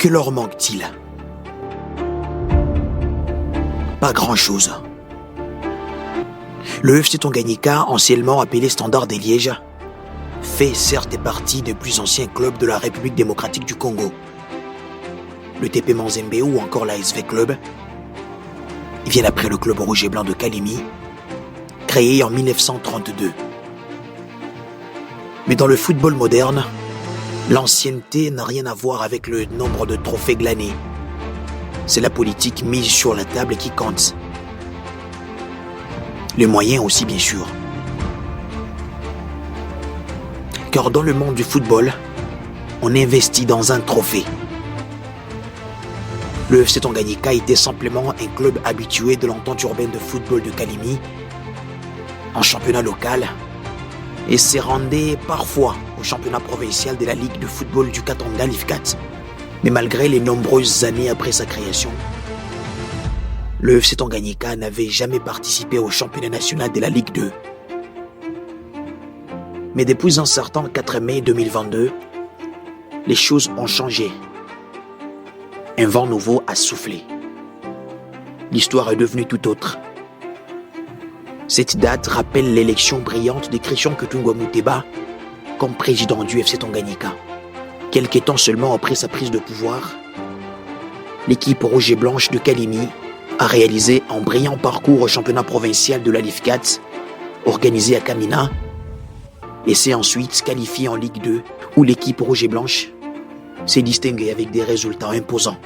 Que leur manque-t-il? Pas grand-chose. Le FC Tanganyika, anciennement appelé Standard de Liège, fait certes partie des plus anciens clubs de la République démocratique du Congo. Le TP Mazembe ou encore l'ASV Club, ils viennent après le club rouge et blanc de Kalemi, créé en 1932. Mais dans le football moderne, l'ancienneté n'a rien à voir avec le nombre de trophées glanés. C'est la politique mise sur la table qui compte. Les moyens aussi, bien sûr. Car dans le monde du football, on investit dans un trophée. Le FC Tanganyika était simplement un club habitué de l'entente urbaine de football de Kalemi, en championnat local, et s'est rendu parfois au championnat provincial de la Ligue de football du Katanga Lifkat. Mais malgré les nombreuses années après sa création, le FC Tanganyika n'avait jamais participé au championnat national de la Ligue 2. Mais depuis un certain 4 mai 2022, les choses ont changé. Un vent nouveau a soufflé. L'histoire est devenue tout autre. Cette date rappelle l'élection brillante de Christian Kutungwa Muteba comme président du FC Tanganyika. Quelques temps seulement après sa prise de pouvoir, l'équipe rouge et blanche de Kalemi a réalisé un brillant parcours au championnat provincial de la Lifkat, organisé à Kamina, et s'est ensuite qualifiée en Ligue 2, où l'équipe rouge et blanche s'est distinguée avec des résultats imposants.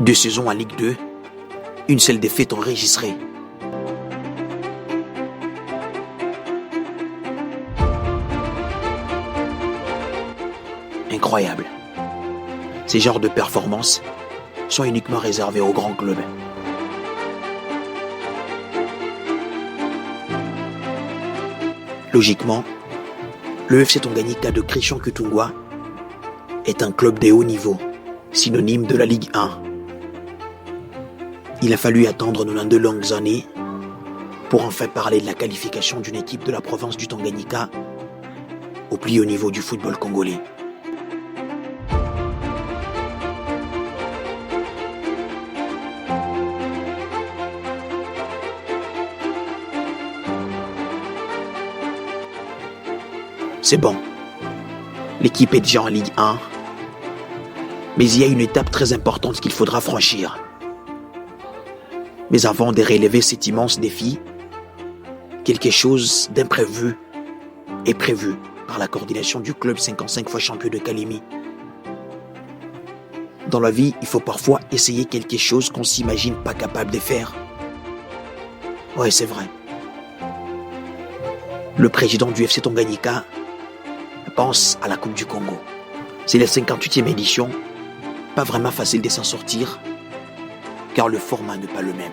2 saisons en Ligue 2, une seule défaite enregistrée. Incroyable. Ces genres de performances sont uniquement réservés aux grands clubs. Logiquement, le FC Tanganyika de Christian Kutungwa est un club de haut niveau, synonyme de la Ligue 1. Il a fallu attendre 92 longues années pour enfin parler de la qualification d'une équipe de la province du Tanganyika au plus haut niveau du football congolais. C'est bon, l'équipe est déjà en Ligue 1, mais il y a une étape très importante qu'il faudra franchir. Mais avant de relever cet immense défi, quelque chose d'imprévu est prévu par la coordination du club 55 fois champion de Kalemi. Dans la vie, il faut parfois essayer quelque chose qu'on ne s'imagine pas capable de faire. Ouais, c'est vrai. Le président du FC Tanganyika pense à la Coupe du Congo. C'est la 58e édition, pas vraiment facile de s'en sortir, car le format n'est pas le même.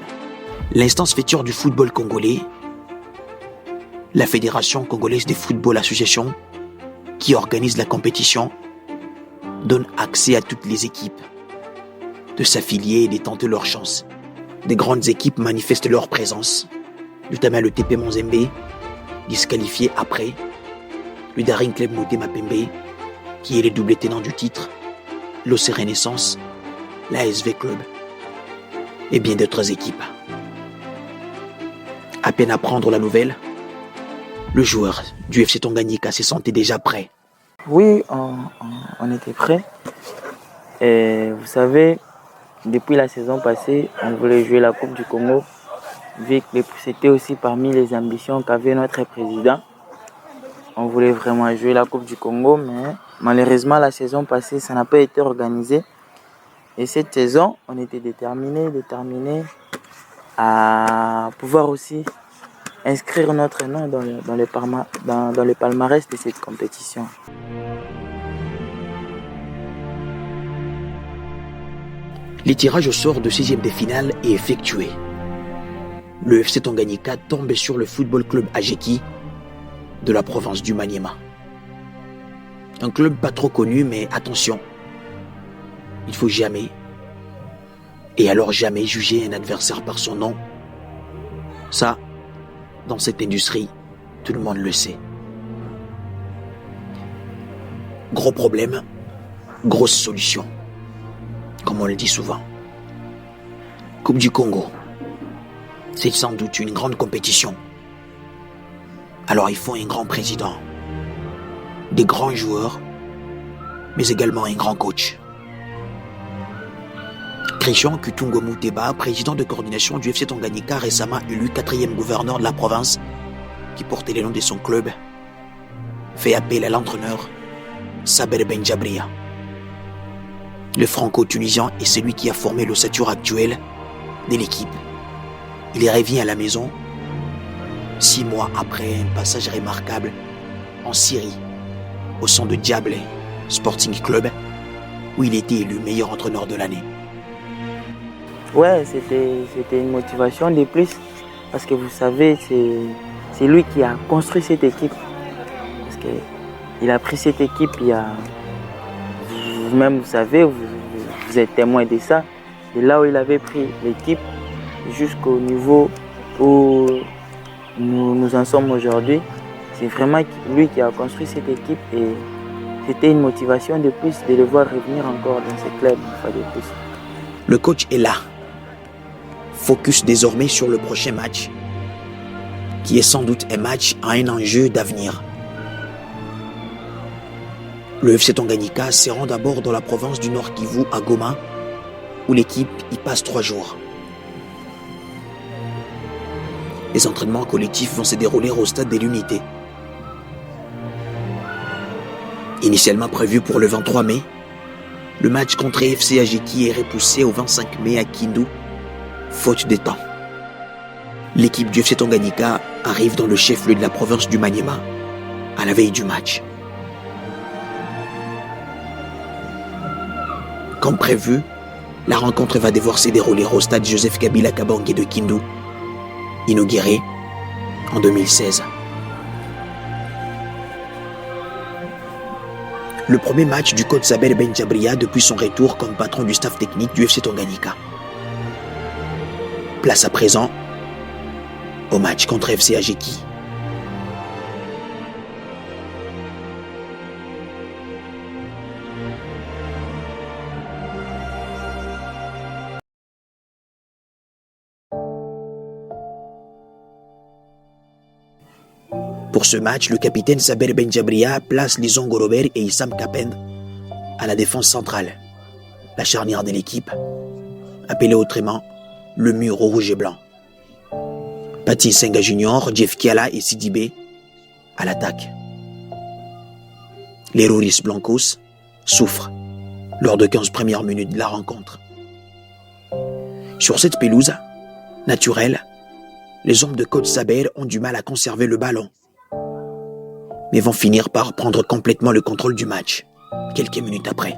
L'instance future du football congolais, la Fédération congolaise de football association, qui organise la compétition, donne accès à toutes les équipes de s'affilier et de tenter leur chance. Des grandes équipes manifestent leur présence, notamment le TP Mazembe, disqualifié après, le Daring Club Motema Pembe, qui est le double tenant du titre, l'OC Renaissance, l'ASV Club et bien d'autres équipes. À peine apprendre la nouvelle, le joueur du FC Tanganyika se sentait déjà prêt. Oui, on était prêt. Et vous savez, depuis la saison passée, on voulait jouer la Coupe du Congo, vu que c'était aussi parmi les ambitions qu'avait notre président. On voulait vraiment jouer la Coupe du Congo, mais malheureusement, la saison passée, ça n'a pas été organisé. Et cette saison, on était déterminés à pouvoir aussi inscrire notre nom dans le palmarès de cette compétition. Les tirages au sort de 6e de finale est effectué. Le FC Tanganyika tombe sur le Football Club Ajeki de la province du Maniema. Un club pas trop connu, mais attention, il faut jamais, et alors jamais juger un adversaire par son nom. Ça, dans cette industrie, tout le monde le sait. Gros problème, grosse solution, comme on le dit souvent. Coupe du Congo, c'est sans doute une grande compétition. Alors il faut un grand président, des grands joueurs, mais également un grand coach. Christian Kutungo Muteba, président de coordination du FC Tanganyika, récemment élu 4e gouverneur de la province, qui portait les noms de son club, fait appel à l'entraîneur Saber Benjabria. Le franco-tunisien est celui qui a formé l'ossature actuelle de l'équipe. Il revient à la maison 6 mois après un passage remarquable en Syrie, au sein de Diable Sporting Club, où il était élu meilleur entraîneur de l'année. Ouais, c'était une motivation de plus, parce que vous savez, c'est lui qui a construit cette équipe. Parce qu'il a pris cette équipe, vous-même vous savez, vous êtes témoin de ça, de là où il avait pris l'équipe jusqu'au niveau où nous en sommes aujourd'hui. C'est vraiment lui qui a construit cette équipe et c'était une motivation de plus de le voir revenir encore dans ce club une fois de plus. Le coach est là. Focus désormais sur le prochain match, qui est sans doute un match à un enjeu d'avenir. Le FC Tanganyika se rend d'abord dans la province du Nord Kivu à Goma, où l'équipe y passe 3 jours. Les entraînements collectifs vont se dérouler au stade de l'Unité. Initialement prévu pour le 23 mai, le match contre FC Ajeki est repoussé au 25 mai à Kindu, faute de temps. L'équipe du FC Tanganyika arrive dans le chef-lieu de la province du Maniema, à la veille du match. Comme prévu, la rencontre va devoir se dérouler au stade Joseph Kabila Kabange de Kindu, inauguré en 2016. Le premier match du coach Saber Benjabria depuis son retour comme patron du staff technique du FC Tanganyika. Place à présent au match contre FC Ajeki. Pour ce match, le capitaine Saber Benjabria place Lizongo Robert et Issam Kapend à la défense centrale, la charnière de l'équipe, appelée autrement le mur rouge et blanc. Pati Senga Junior, Jeff Kiala et Sidibé à l'attaque. Les Rouris Blancos souffrent lors de 15 premières minutes de la rencontre. Sur cette pelouse naturelle, les hommes de coach Saber ont du mal à conserver le ballon, mais vont finir par prendre complètement le contrôle du match, quelques minutes après.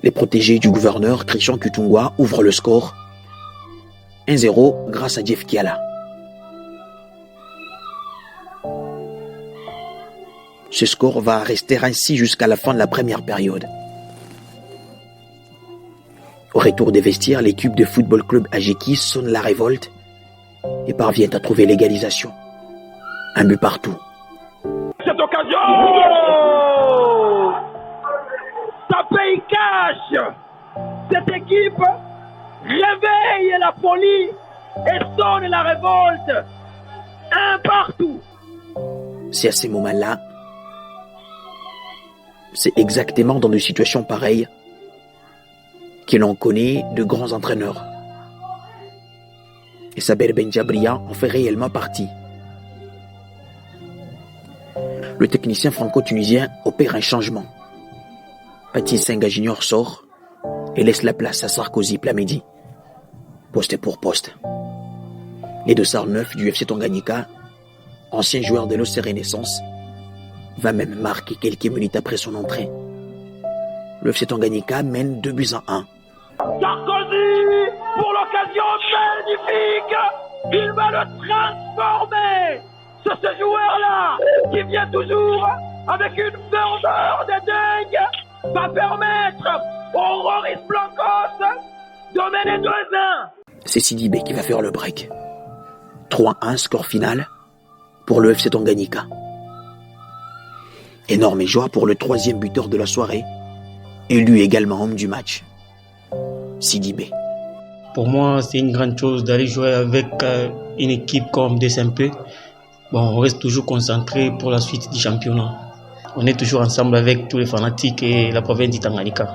Les protégés du gouverneur Christian Kutungwa ouvrent le score 1-0 grâce à Jeff Kiala. Ce score va rester ainsi jusqu'à la fin de la première période. Au retour des vestiaires, l'équipe de football club Ajeki sonne la révolte et parvient à trouver l'égalisation. Un but partout. Cette occasion, oh, ça paye cash. Cette équipe réveille la folie et sonne la révolte. Un partout. C'est à ces moments-là, c'est exactement dans des situations pareilles que l'on connaît de grands entraîneurs. Et Saber Benjabria en fait réellement partie. Le technicien franco-tunisien opère un changement. Pati Senga Junior sort et laisse la place à Sarkozy Plamedi, poste pour poste. Les dossards neufs du FC Tanganyika, ancien joueur de l'OC Renaissance, va même marquer quelques minutes après son entrée. Le FC Tanganyika mène 2-1. Sarkozy, pour l'occasion magnifique, il va le transformer. C'est ce joueur-là qui vient toujours avec une ferveur de dingue, va permettre aux Rouris Blancos de mener 2-1. C'est Sidibé qui va faire le break. 3-1 score final pour le FC Tanganyika. Énorme joie pour le 3e buteur de la soirée, élu également homme du match, Sidibé. Pour moi, c'est une grande chose d'aller jouer avec une équipe comme DSMP. Bon, on reste toujours concentré pour la suite du championnat. On est toujours ensemble avec tous les fanatiques et la province du Tanganyika.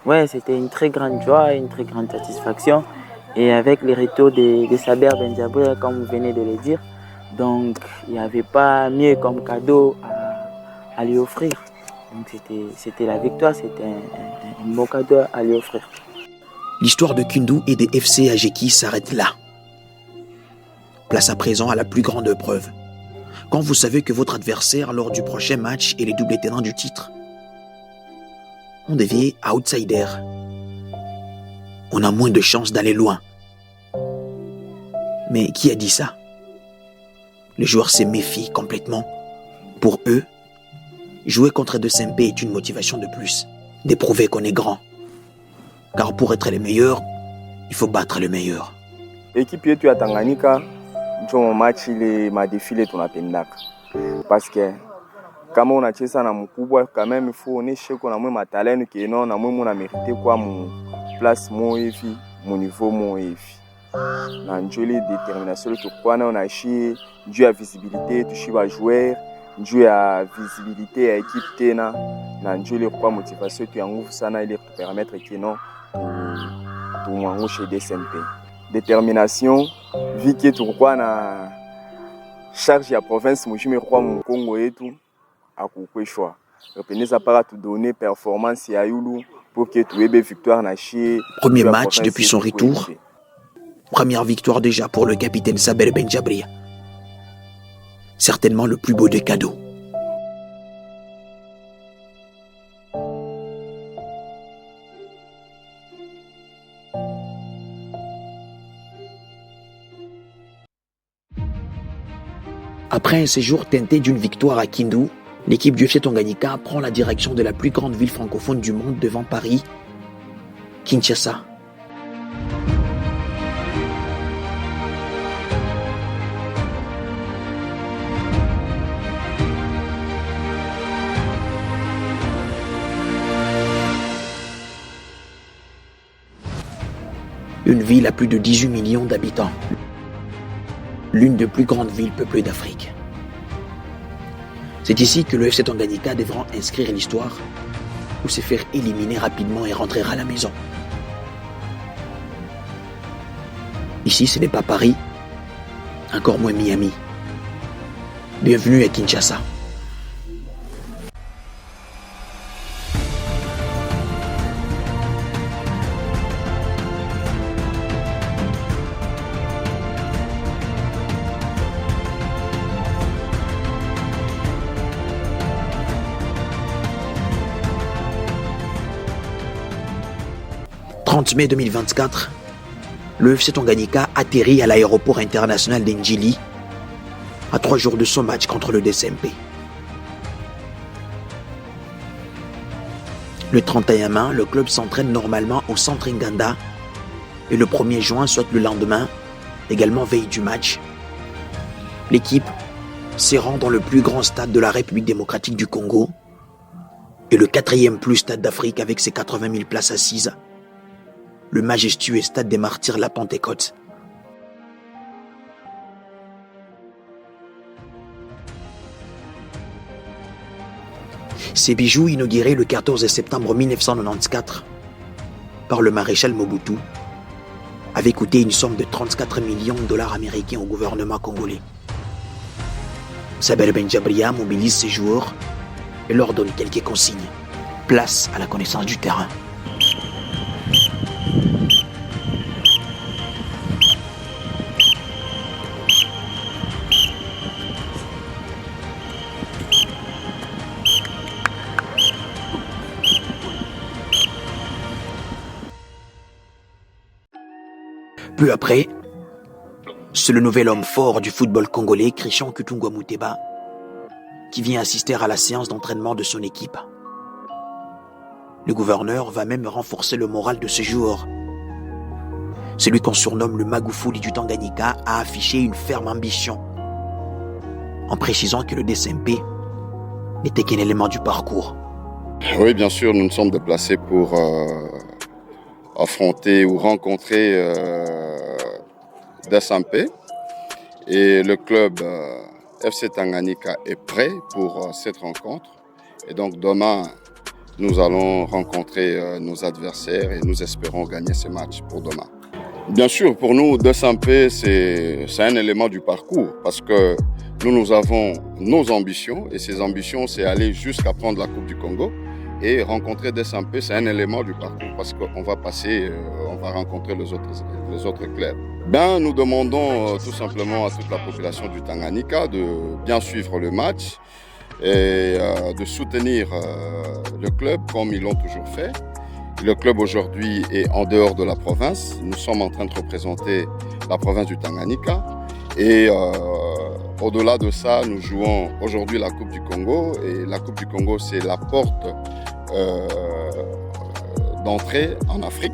Ouais, c'était une très grande joie, une très grande satisfaction. Et avec le retour de Saber Benjabria, comme vous venez de le dire, donc il n'y avait pas mieux comme cadeau à lui offrir. Donc c'était la victoire, c'était un beau cadeau à lui offrir. L'histoire de Kindu et des FC Ajeki s'arrête là. Place à présent à la plus grande épreuve. Quand vous savez que votre adversaire lors du prochain match est les doubles tenants du titre, on devient outsider. On a moins de chances d'aller loin. Mais qui a dit ça? Les joueurs se méfient complètement. Pour eux, jouer contre de SMP est une motivation de plus, de prouver qu'on est grand. Car pour être les meilleurs, il faut battre le meilleur. L'équipe yetu ya Tanganyika, ndio match ile madefile tunapendaka. Parce que kama unacheza na mkubwa quand même il faut oneshe ko na mwe matalent que non na mwe muna mériter kwa mu place mo hivi, mu niveau mo hivi. Na njoli détermination tukwa na onashi juu ya visibilité tushiba joueur, juu ya visibilité ya équipe tena na njoli kwa motivation tu ya nguvu sana ile pour permettre que non tumwangushe DSMP. Détermination vu que tukwa na charge ya province mujime kwa mu Congo yetu akukwe choix. Repeneza para tu donner performance ya yulu pour que tu aies victoire na chie. Premier match depuis son retour. Première victoire déjà pour le capitaine Saber Benjabria. Certainement le plus beau des cadeaux. Après un séjour teinté d'une victoire à Kindu, l'équipe du FC Tanganyika prend la direction de la plus grande ville francophone du monde devant Paris, Kinshasa. Une ville à plus de 18 millions d'habitants. L'une des plus grandes villes peuplées d'Afrique. C'est ici que le FC Tanganyika devra inscrire l'histoire ou se faire éliminer rapidement et rentrer à la maison. Ici, ce n'est pas Paris, encore moins Miami. Bienvenue à Kinshasa. Le 30 mai 2024, le FC Tanganyika atterrit à l'aéroport international d'Njili à 3 jours de son match contre le DSMP. Le 31 mai, le club s'entraîne normalement au centre Nganda et le 1er juin, soit le lendemain, également veille du match, l'équipe se rend dans le plus grand stade de la République démocratique du Congo et le 4e plus stade d'Afrique avec ses 80 000 places assises, le majestueux stade des Martyrs La Pentecôte. Ces bijoux, inaugurés le 14 septembre 1994 par le maréchal Mobutu, avaient coûté une somme de 34 millions de dollars américains au gouvernement congolais. Saber Benjabria mobilise ses joueurs et leur donne quelques consignes. Place à la connaissance du terrain. Peu après, c'est le nouvel homme fort du football congolais, Christian Kutungwa Muteba, qui vient assister à la séance d'entraînement de son équipe. Le gouverneur va même renforcer le moral de ses joueurs celui qu'on surnomme le Magoufouli du Tanganyika, a affiché une ferme ambition, en précisant que le DSMP n'était qu'un élément du parcours. Oui, bien sûr, nous nous sommes déplacés pour affronter ou rencontrer DSMP. Et le club FC Tanganyika est prêt pour cette rencontre. Et donc demain, nous allons rencontrer nos adversaires et nous espérons gagner ce match pour demain. Bien sûr, pour nous, DSMP, c'est un élément du parcours parce que nous avons nos ambitions et ces ambitions, c'est aller jusqu'à prendre la Coupe du Congo. Et rencontrer DSMP, c'est un élément du parcours parce qu'on va passer, on va rencontrer les autres clubs. Nous demandons tout simplement à toute la population du Tanganyika de bien suivre le match et de soutenir le club comme ils l'ont toujours fait. Le club aujourd'hui est en dehors de la province. Nous sommes en train de représenter la province du Tanganyika. Et au-delà de ça, nous jouons aujourd'hui la Coupe du Congo. Et la Coupe du Congo, c'est la porte d'entrée en Afrique.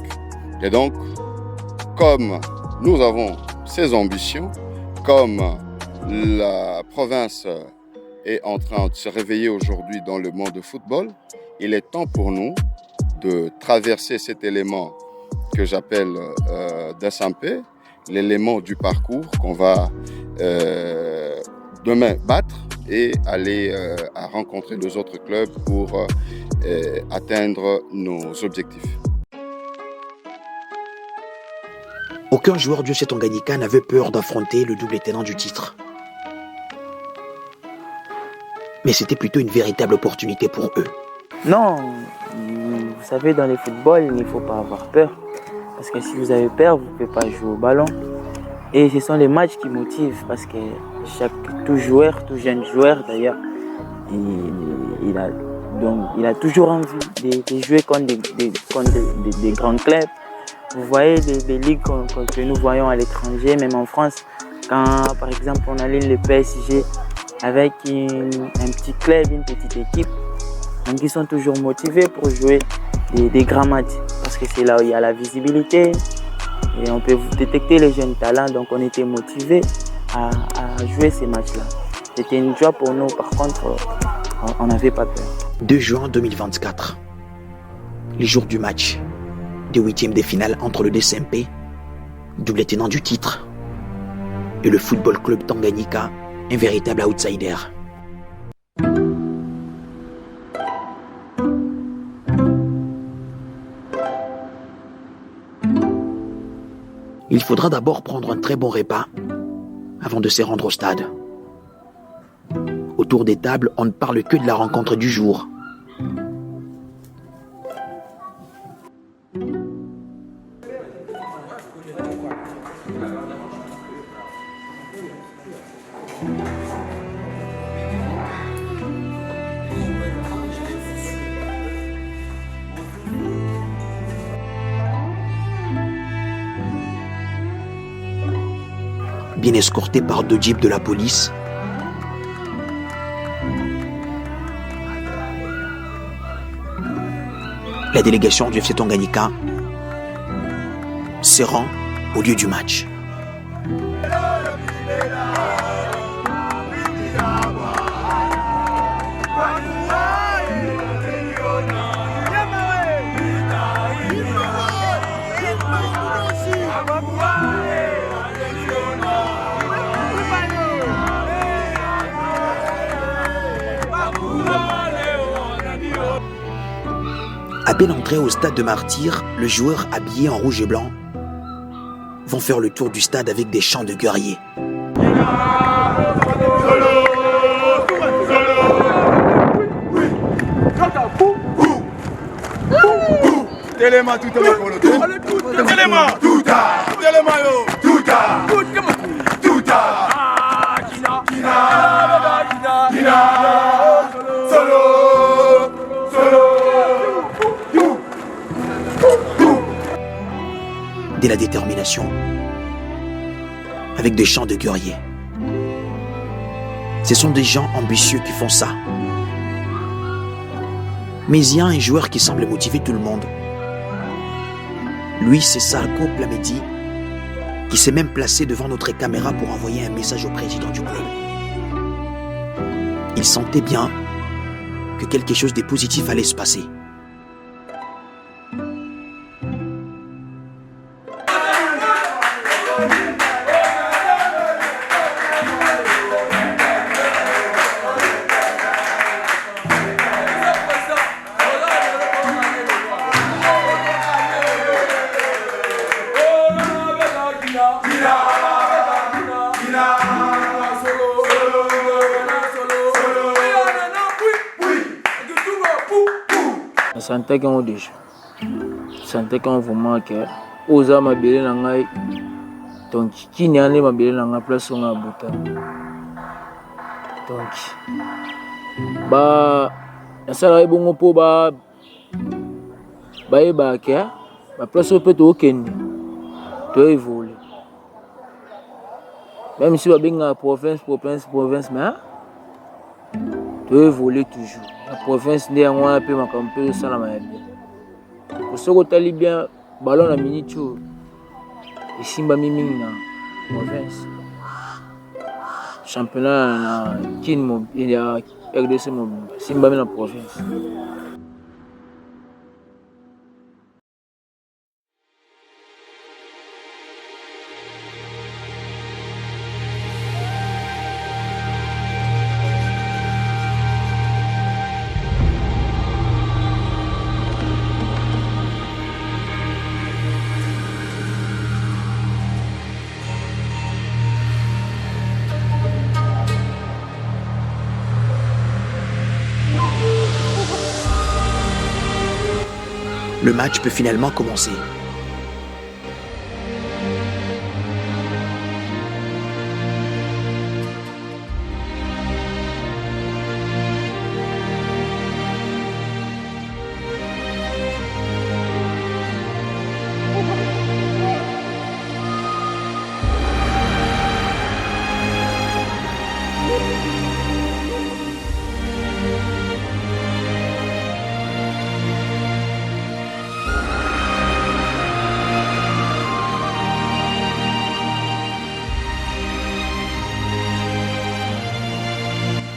Et donc, comme nous avons ces ambitions, comme la province est en train de se réveiller aujourd'hui dans le monde de football, il est temps pour nous de traverser cet élément que j'appelle DSMP, l'élément du parcours qu'on va demain battre et aller à rencontrer les autres clubs pour atteindre nos objectifs. Aucun joueur du FC Tanganyika n'avait peur d'affronter le double tenant du titre. Mais c'était plutôt une véritable opportunité pour eux. Non, vous savez, dans le football, il ne faut pas avoir peur. Parce que si vous avez peur, vous ne pouvez pas jouer au ballon. Et ce sont les matchs qui motivent. Parce que tout joueur, tout jeune joueur d'ailleurs, il a toujours envie de jouer contre des grands clubs. Vous voyez les ligues que nous voyons à l'étranger, même en France, quand par exemple on aligne le PSG avec un petit club, une petite équipe, donc ils sont toujours motivés pour jouer des grands matchs parce que c'est là où il y a la visibilité et on peut détecter les jeunes talents, donc on était motivés à jouer ces matchs-là. C'était une joie pour nous, par contre on n'avait pas peur. 2 juin 2024, les jours du match des 8e de finale entre le DSMP, double tenant du titre, et le Football Club Tanganyika, un véritable outsider. Il faudra d'abord prendre un très bon repas avant de se rendre au stade. Autour des tables, on ne parle que de la rencontre du jour. Bien escorté par 2 jeeps de la police, la délégation du FC Tanganyika se rend au lieu du match. À peine entré au stade de Martyrs, le joueur habillé en rouge et blanc vont faire le tour du stade avec des chants de guerriers. De la détermination, avec des chants de guerriers. Ce sont des gens ambitieux qui font ça. Mais il y a un joueur qui semble motiver tout le monde. Lui, c'est Sarko Plamedi, qui s'est même placé devant notre caméra pour envoyer un message au président du club. Il sentait bien que quelque chose de positif allait se passer. Je sentais qu'on déjà. Je sentais qu'on vraiment que osa mabele na ngai. Donc kini ane mabele na ngai place on a buta. Donc ba nasala ebongo po ba eba ke ba place peut to okende. To évoluer. Même si on a province, mais tu évoluer toujours. La province n'est pas un peu ma campagne sans la maladie. Pour ce que tu as bien, ballon à minute, et Simba Mimi na province. Championnat na Kin il y a RDC Simba Mimi na province. Le match peut finalement commencer.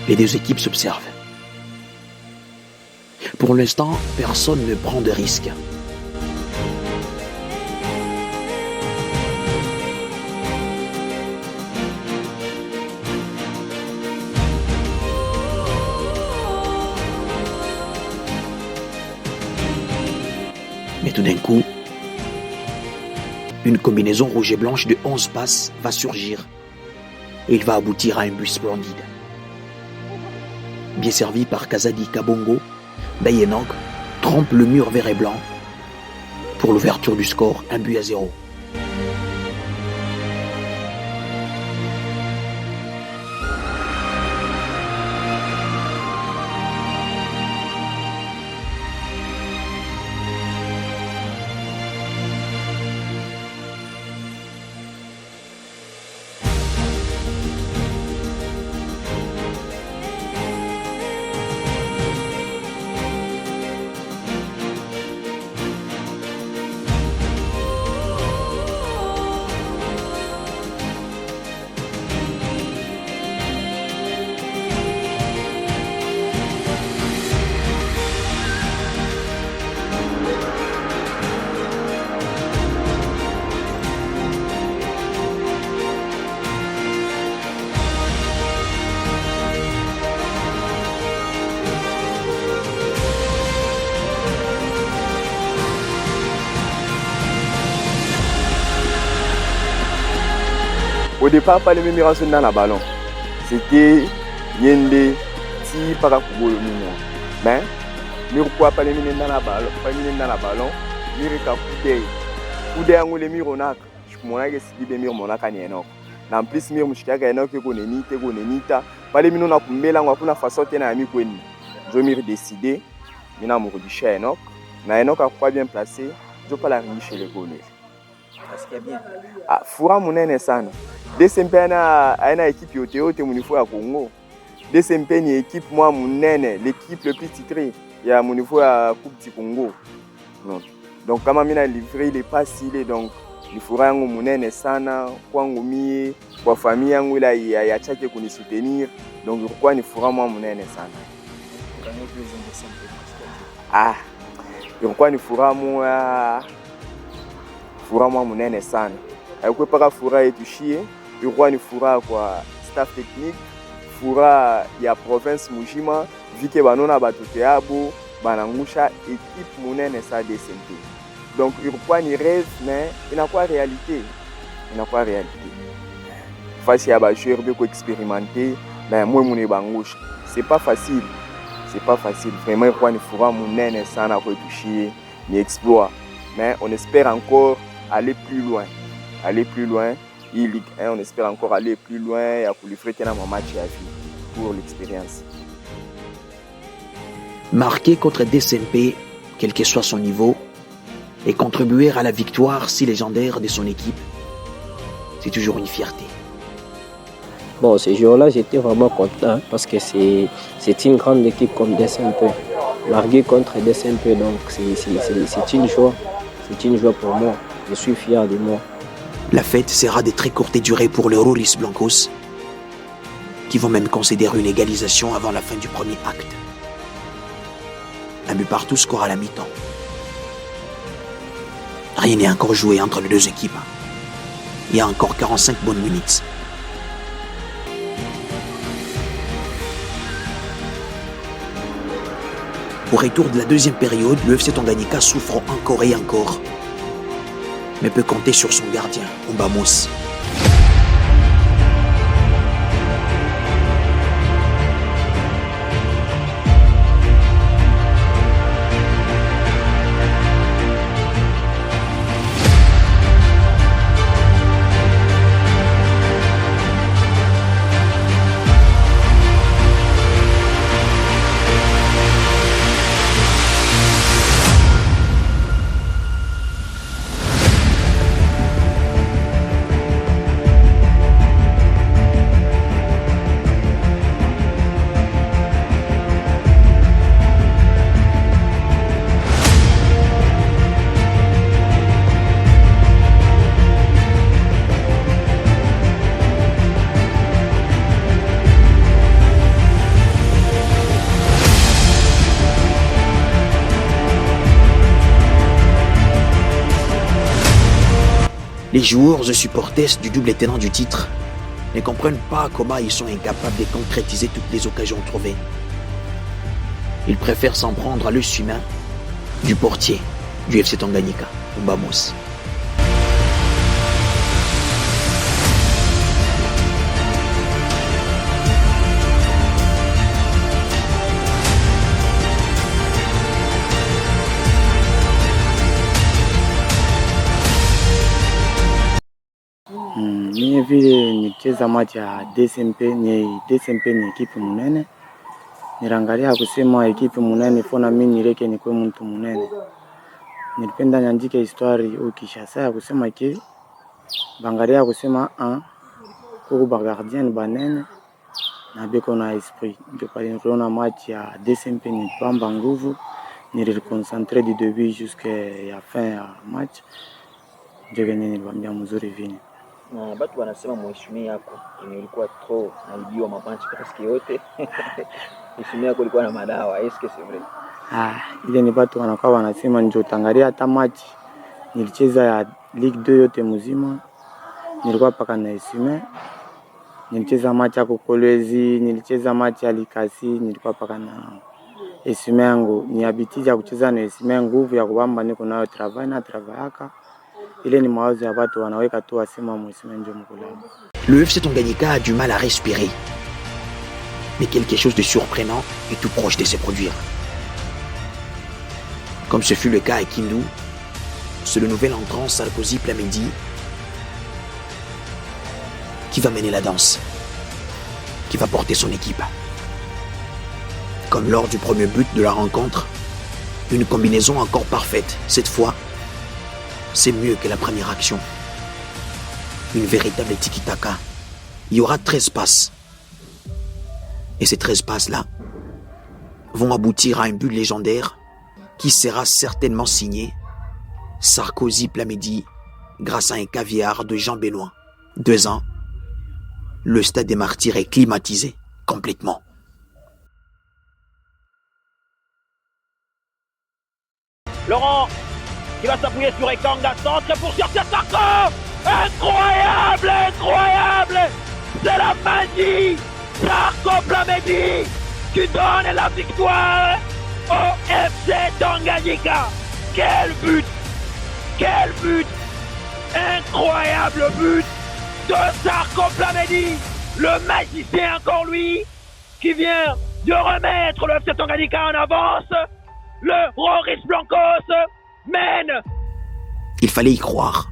Les deux équipes s'observent. Pour l'instant, personne ne prend de risques. Mais tout d'un coup, une combinaison rouge et blanche de 11 passes va surgir et il va aboutir à un but splendide. Bien servi par Kazadi Kabongo, Bayenok trompe le mur vert et blanc pour l'ouverture du score 1-0. Au départ, pas les mêmes raisons dans le ballon. C'était Yende, Ti, Parakubo, le Mignon. Mais, nous ne pouvons pas les mêmes dans le ballon. Pas les mêmes dans le ballon. Nous ne pouvons pas les mêmes dans le ballon. Je suis les mêmes dans le ballon. En plus, nous sommes les pas les mêmes dans le ballon. Nous façon de faire je me décidé. Nous avons dit Enoch. Enoch a bien placé. Je ne peux pas la riche chez les Gaulois. Ah, Foura Mounene sana. DSMP a une équipe qui est au niveau à Congo. DSMP est une équipe moi Mounene, l'équipe le plus titrée. Il y a mon niveau à Coupe du Congo. Donc comment on a livré les passes donc ni furaha yangu munene sana kwangu mie, kwa familia yangu ila ya chake kunisoutenir, donc ilikuwa ni furaha mwa munene sana. Ilikuwa ni furaha mwa munene sana. Haikuwa paka furaha yetu shie, ilikuwa ni furaha kwa staff technique, furaha ya province mujima, vike banona batoto yabo banangusha equipe munene sa DSMP. Donc ilikuwa ni rêve mais inakuwa réalité. Face ya ba joueur beko expérimenter, ben moi mune bangusha. C'est pas facile. Vraiment ilikuwa ni furaha munene sana kwa tushie, ni exploit. Mais on espère encore aller plus loin. Ligue 1, on espère encore aller plus loin et livrer un match à vie pour l'expérience. Marquer contre DSMP, quel que soit son niveau, et contribuer à la victoire si légendaire de son équipe, c'est toujours une fierté. Bon, ce jour-là, j'étais vraiment content parce que c'est une grande équipe comme DSMP. Marquer contre DSMP, donc c'est une joie. C'est une joie pour moi. Je suis fier de moi. La fête sera de très courte durée pour les Rolis Blancos, qui vont même considérer une égalisation avant la fin du premier acte. Un but partout score à la mi-temps. Rien n'est encore joué entre les deux équipes. Il y a encore 45 bonnes minutes. Au retour de la deuxième période, le FC Tanganyika souffre encore et encore, mais peut compter sur son gardien, Mbamos. Les joueurs et supporters du double tenant du titre ne comprennent pas comment ils sont incapables de concrétiser toutes les occasions trouvées. Ils préfèrent s'en prendre à l'œil humain du portier du FC Tanganyika, Mbamos. Mie vile nicheza match ya DSMP, DSMP ni ekipe munene. Nirangalia kusema ekipe munene fona mimi nireke nikwe mtu munene. Nilipenda niandike histori ukishasa ya kusema ke bangalia kusema kuko ba gardien banene na beko na esprit. Ndio pale niliona match ya DSMP ni pamba nguvu, niliconcentre du début jusqu'à la fin ya match. Ndio nilibambia mzuri vini. Na batu wanasema mheshimiwa yako ilikuwa trop naibiwa mapanchi presque yote. Mheshimiwa yako ilikuwa na madawa, est-ce que c'est vrai? Ile ni batu wanakuwa wanasema njoo tangalia hata match nilicheza ya Ligue 2 yote mzima. Nilikuwa paka na Esime. Nilicheza match ya Kolwezi, nilicheza match ya Likasi, nilikuwa paka na Esime yangu. Ni habitude ya kucheza na Esime, nguvu ya kubamba niko nayo travaillaka. Le FC Tanganyika a du mal à respirer. Mais quelque chose de surprenant est tout proche de se produire. Comme ce fut le cas à Kindu, c'est le nouvel entrant Sarkozy Plamedi qui va mener la danse, qui va porter son équipe. Comme lors du premier but de la rencontre, une combinaison encore parfaite, cette fois. C'est mieux que la première action. Une véritable tiki-taka. Il y aura 13 passes. Et ces 13 passes-là vont aboutir à un but légendaire qui sera certainement signé Sarkozy Plamedi grâce à un caviar de Jean Benoît. 2 ans, le stade des Martyrs est climatisé complètement. Laurent qui va s'appuyer sur Ekanga, centre pour sortir Sarko. Incroyable, incroyable. C'est la magie. Sarko Plamedi qui donne la victoire au FC Tanganyika. Quel but. Quel but. Incroyable but de Sarko Plamedi. Le magicien encore lui qui vient de remettre le FC Tanganyika en avance. Le Roris Blancos mène. Il fallait y croire.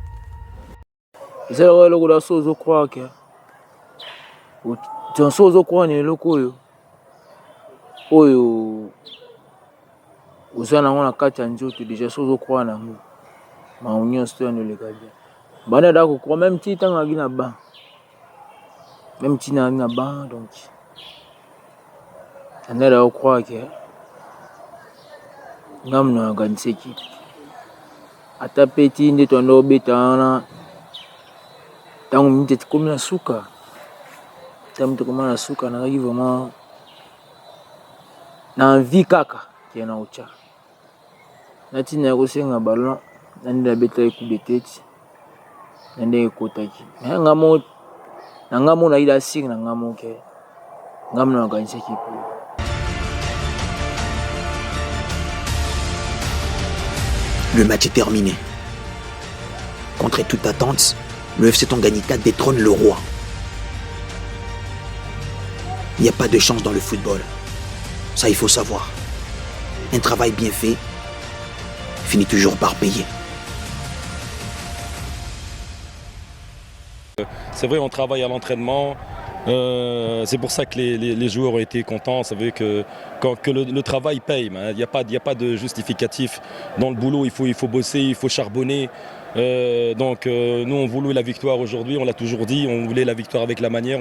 C'est le chose croire que tu chose croire ni loko oyo uzana ngona kata njoto déjà chose croire na ngo ma union sto no le gardien bana da ko croire même ti tanga gina ba même ti na ba donc on a là croire que ngamno organiseki ata peti nde tondo betana tangu mite tikumi na suka tamu tukuma na suka na hivyo vraiment na envie kaka kiana ucha nati na kusenga ballon nanda beta coup de tête nande kotaki ngamo na ida sing na ngamo ke ngamno organiseki pour. Le match est terminé. Contre toute attente, le FC Tanganyika détrône le roi. Il n'y a pas de chance dans le football. Ça, il faut savoir. Un travail bien fait finit toujours par payer. C'est vrai, on travaille à l'entraînement. C'est pour ça que les joueurs ont été contents. Ça veut que le travail paye. Il n'y a pas de justificatif. Dans le boulot, il faut bosser, il faut charbonner. Nous, on voulait la victoire aujourd'hui. On l'a toujours dit. On voulait la victoire avec la manière.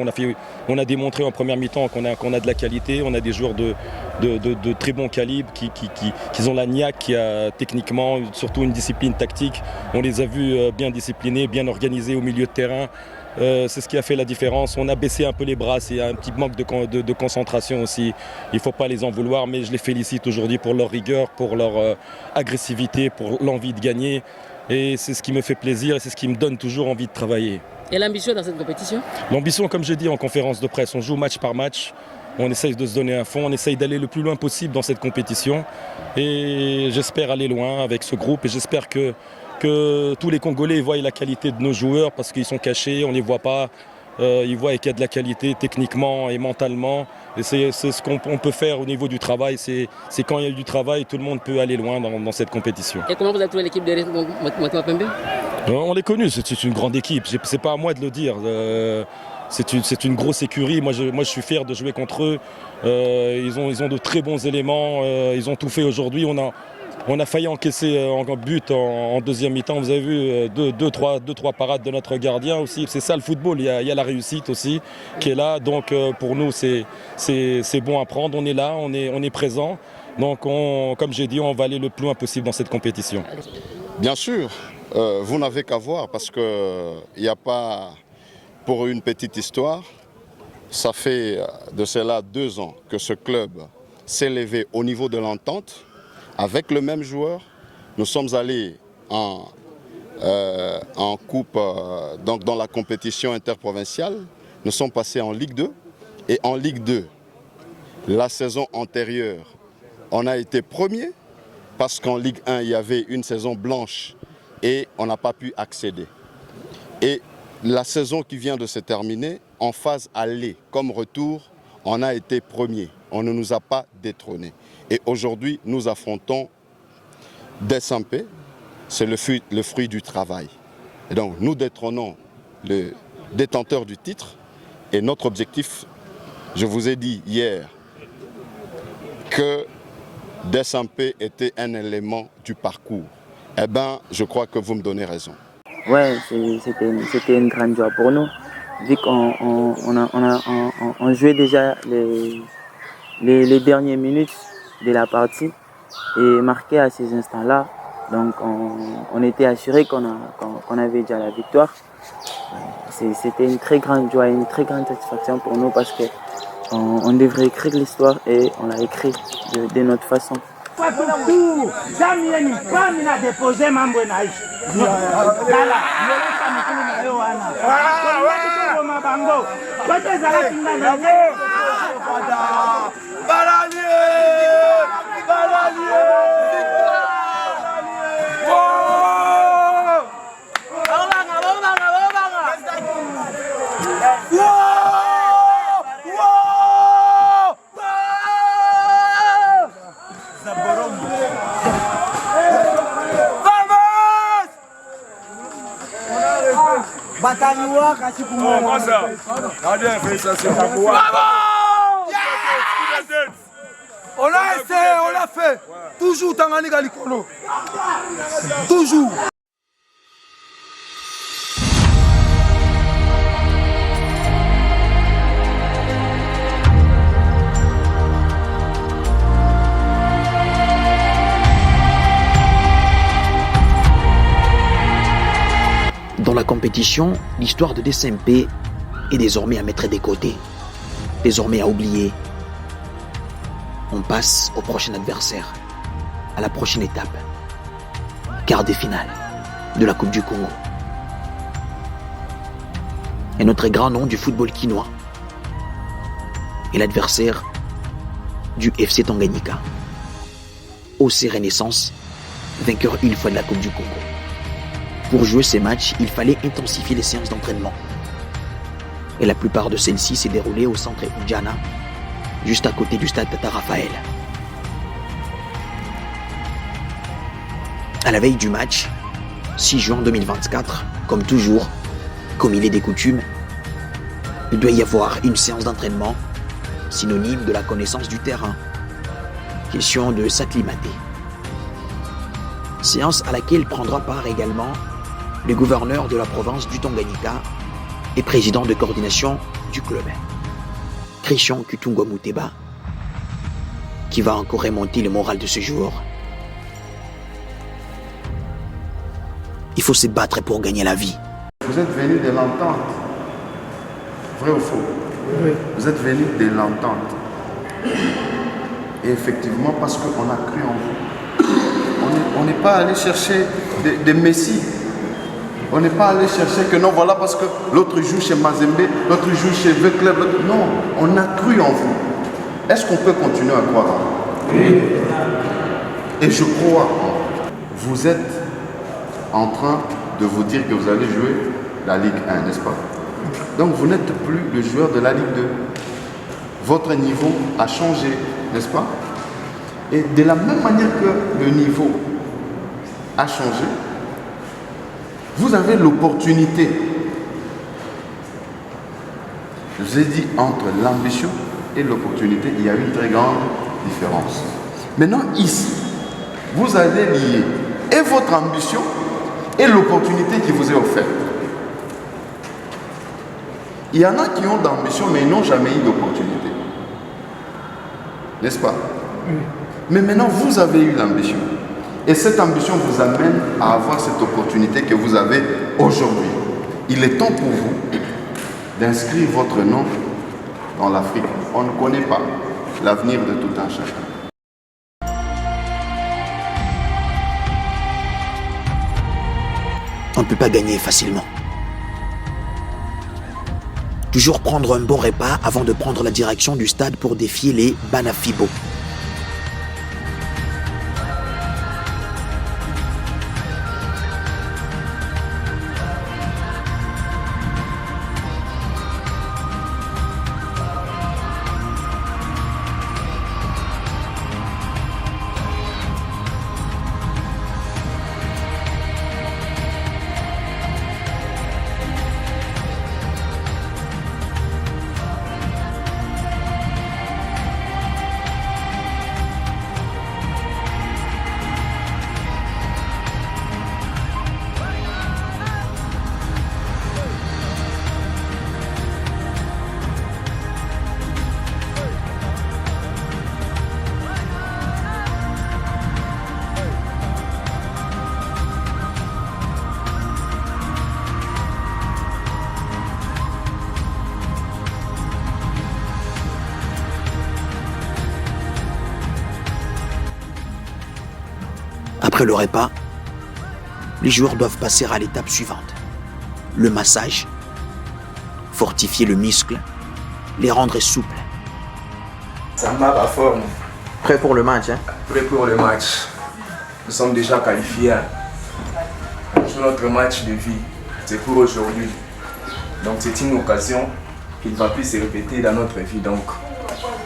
On a démontré en première mi-temps qu'on a de la qualité. On a des joueurs de très bon calibre qui ont la niaque, qui a techniquement surtout une discipline tactique. On les a vus bien disciplinés, bien organisés au milieu de terrain. C'est ce qui a fait la différence. On a baissé un peu les bras, c'est un petit manque de concentration aussi. Il ne faut pas les en vouloir, mais je les félicite aujourd'hui pour leur rigueur, pour leur agressivité, pour l'envie de gagner. Et c'est ce qui me fait plaisir et c'est ce qui me donne toujours envie de travailler. Et l'ambition dans cette compétition ? L'ambition, comme j'ai dit en conférence de presse, on joue match par match. On essaye de se donner un fond, on essaye d'aller le plus loin possible dans cette compétition. Et j'espère aller loin avec ce groupe et j'espère que tous les Congolais voient la qualité de nos joueurs parce qu'ils sont cachés, on ne les voit pas. Ils voient qu'il y a de la qualité techniquement et mentalement. Et c'est ce qu'on peut faire au niveau du travail. C'est quand il y a du travail, tout le monde peut aller loin dans cette compétition. Et comment vous avez trouvé l'équipe de Motema Pembe ? On l'est connu, c'est une grande équipe. Ce n'est pas à moi de le dire. C'est une grosse écurie. Moi, je suis fier de jouer contre eux. Ils ont de très bons éléments. Ils ont tout fait aujourd'hui. On a failli encaisser en but en deuxième mi-temps. Vous avez vu deux, trois parades de notre gardien aussi. C'est ça le football. Il y a la réussite aussi qui est là. Donc pour nous, c'est bon à prendre. On est là, on est présent. Donc comme j'ai dit, on va aller le plus loin possible dans cette compétition. Bien sûr, vous n'avez qu'à voir parce qu'il n'y a pas, pour une petite histoire, ça fait de cela 2 ans que ce club s'est levé au niveau de l'entente. Avec le même joueur, nous sommes allés en coupe, donc dans la compétition interprovinciale. Nous sommes passés en Ligue 2 et en Ligue 2, la saison antérieure, on a été premier parce qu'en Ligue 1, il y avait une saison blanche et on n'a pas pu accéder. Et la saison qui vient de se terminer, en phase aller comme retour, on a été premier. On ne nous a pas détrônés. Et aujourd'hui, nous affrontons DSMP, c'est le fruit du travail. Et donc, nous détrônons le détenteur du titre. Et notre objectif, je vous ai dit hier, que DSMP était un élément du parcours. Eh bien, je crois que vous me donnez raison. Ouais, c'était une grande joie pour nous. Vu qu'on jouait déjà les dernières minutes de la partie et marqué à ces instants-là, Donc on était assuré qu'on avait déjà la victoire. C'était une très grande joie, une très grande satisfaction pour nous parce qu'on devrait écrire l'histoire et on l'a écrit de notre façon. On l'a essayé, on l'a fait. Toujours Tanganyika Likolo. Toujours. Dans la compétition, l'histoire de DSMP est désormais à mettre des côtés, désormais à oublier. On passe au prochain adversaire, à la prochaine étape, quart de finale de la Coupe du Congo. Et notre grand nom du football quinois est l'adversaire du FC Tanganyika. OC Renaissance, vainqueur une fois de la Coupe du Congo. Pour jouer ces matchs, il fallait intensifier les séances d'entraînement. Et la plupart de celles-ci s'est déroulée au centre Udjana, juste à côté du stade Tata Raphaël. À la veille du match, 6 juin 2024, comme toujours, comme il est des coutumes, il doit y avoir une séance d'entraînement, synonyme de la connaissance du terrain. Question de s'acclimater. Séance à laquelle prendra part également le gouverneur de la province du Tanganyika et président de coordination du club, Christian Kutungwa Muteba, qui va encore remonter le moral de ce jour. Il faut se battre pour gagner la vie. Vous êtes venus de l'entente. Vrai ou faux? Oui. Vous êtes venus de l'entente. Et effectivement, parce qu'on a cru en vous. On n'est pas allé chercher des messies. On n'est pas allé chercher que non, voilà, parce que l'autre joue chez Mazembe, l'autre joue chez Vecleb. Non, on a cru en vous. Est-ce qu'on peut continuer à croire en vous? Oui. Et je crois en vous. Vous êtes en train de vous dire que vous allez jouer la Ligue 1, n'est-ce pas? Donc vous n'êtes plus le joueur de la Ligue 2. Votre niveau a changé, n'est-ce pas? Et de la même manière que le niveau a changé, vous avez l'opportunité. Je vous ai dit, entre l'ambition et l'opportunité, il y a une très grande différence. Maintenant, ici, vous allez lier et votre ambition et l'opportunité qui vous est offerte. Il y en a qui ont d'ambition, mais ils n'ont jamais eu d'opportunité. N'est-ce pas? Oui. Mais maintenant, vous avez eu l'ambition. Et cette ambition vous amène à avoir cette opportunité que vous avez aujourd'hui. Il est temps pour vous d'inscrire votre nom dans l'Afrique. On ne connaît pas l'avenir de tout un chacun. On ne peut pas gagner facilement. Toujours prendre un bon repas avant de prendre la direction du stade pour défier les Banafibo. Après le repas, les joueurs doivent passer à l'étape suivante. Le massage, fortifier le muscle, les rendre souples. Samba va forme. Prêt pour le match, hein? Prêt pour le match. Nous sommes déjà qualifiés. On joue notre match de vie. C'est pour aujourd'hui. Donc c'est une occasion qui ne va plus se répéter dans notre vie. Donc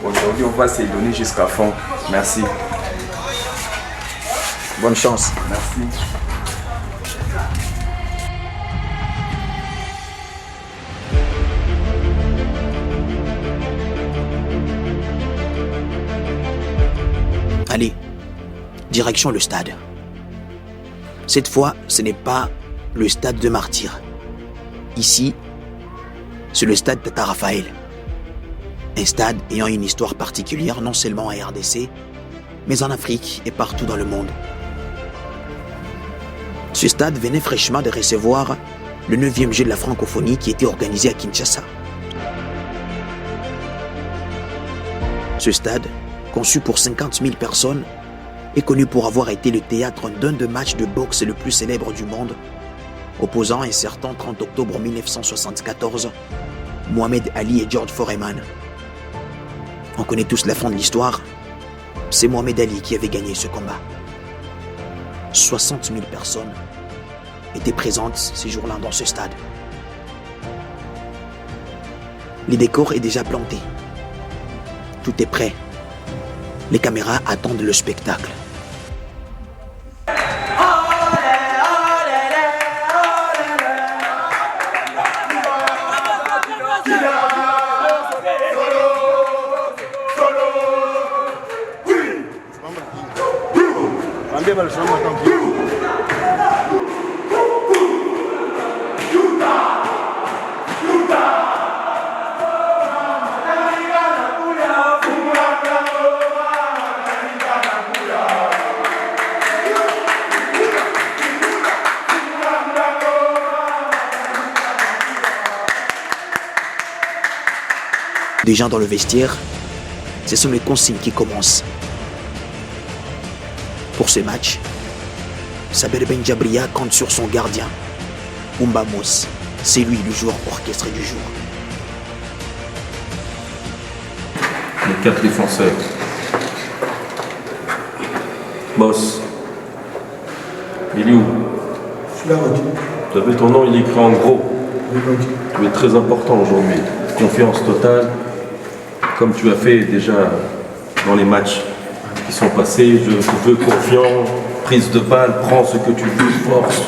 aujourd'hui, on va se donner jusqu'à fond. Merci. Bonne chance. Merci. Allez, direction le stade. Cette fois, ce n'est pas le stade de Martyrs. Ici, c'est le stade Tata Raphaël. Un stade ayant une histoire particulière non seulement en RDC, mais en Afrique et partout dans le monde. Ce stade venait fraîchement de recevoir le 9e jeu de la francophonie qui était organisé à Kinshasa. Ce stade, conçu pour 50 000 personnes, est connu pour avoir été le théâtre d'un des matchs de boxe le plus célèbre du monde, opposant un certain 30 octobre 1974, Mohamed Ali et George Foreman. On connaît tous la fin de l'histoire, c'est Mohamed Ali qui avait gagné ce combat. 60 000 personnes étaient présentes ces jours-là dans ce stade. Les décors est déjà planté. Tout est prêt. Les caméras attendent le spectacle. Déjà dans le vestiaire, ce sont les consignes qui commencent. Pour ce match, Saber Benjabria compte sur son gardien, Oumba Mos. C'est lui le joueur orchestré du jour. Les 4 défenseurs. Boss. Il est où? Je suis là, Rocky. Tu as vu ton nom, il est écrit en gros. Tu es très important aujourd'hui. Confiance totale, comme tu as fait déjà dans les matchs qui sont passés. Je te veux confiant, prise de balle, prends ce que tu veux, force.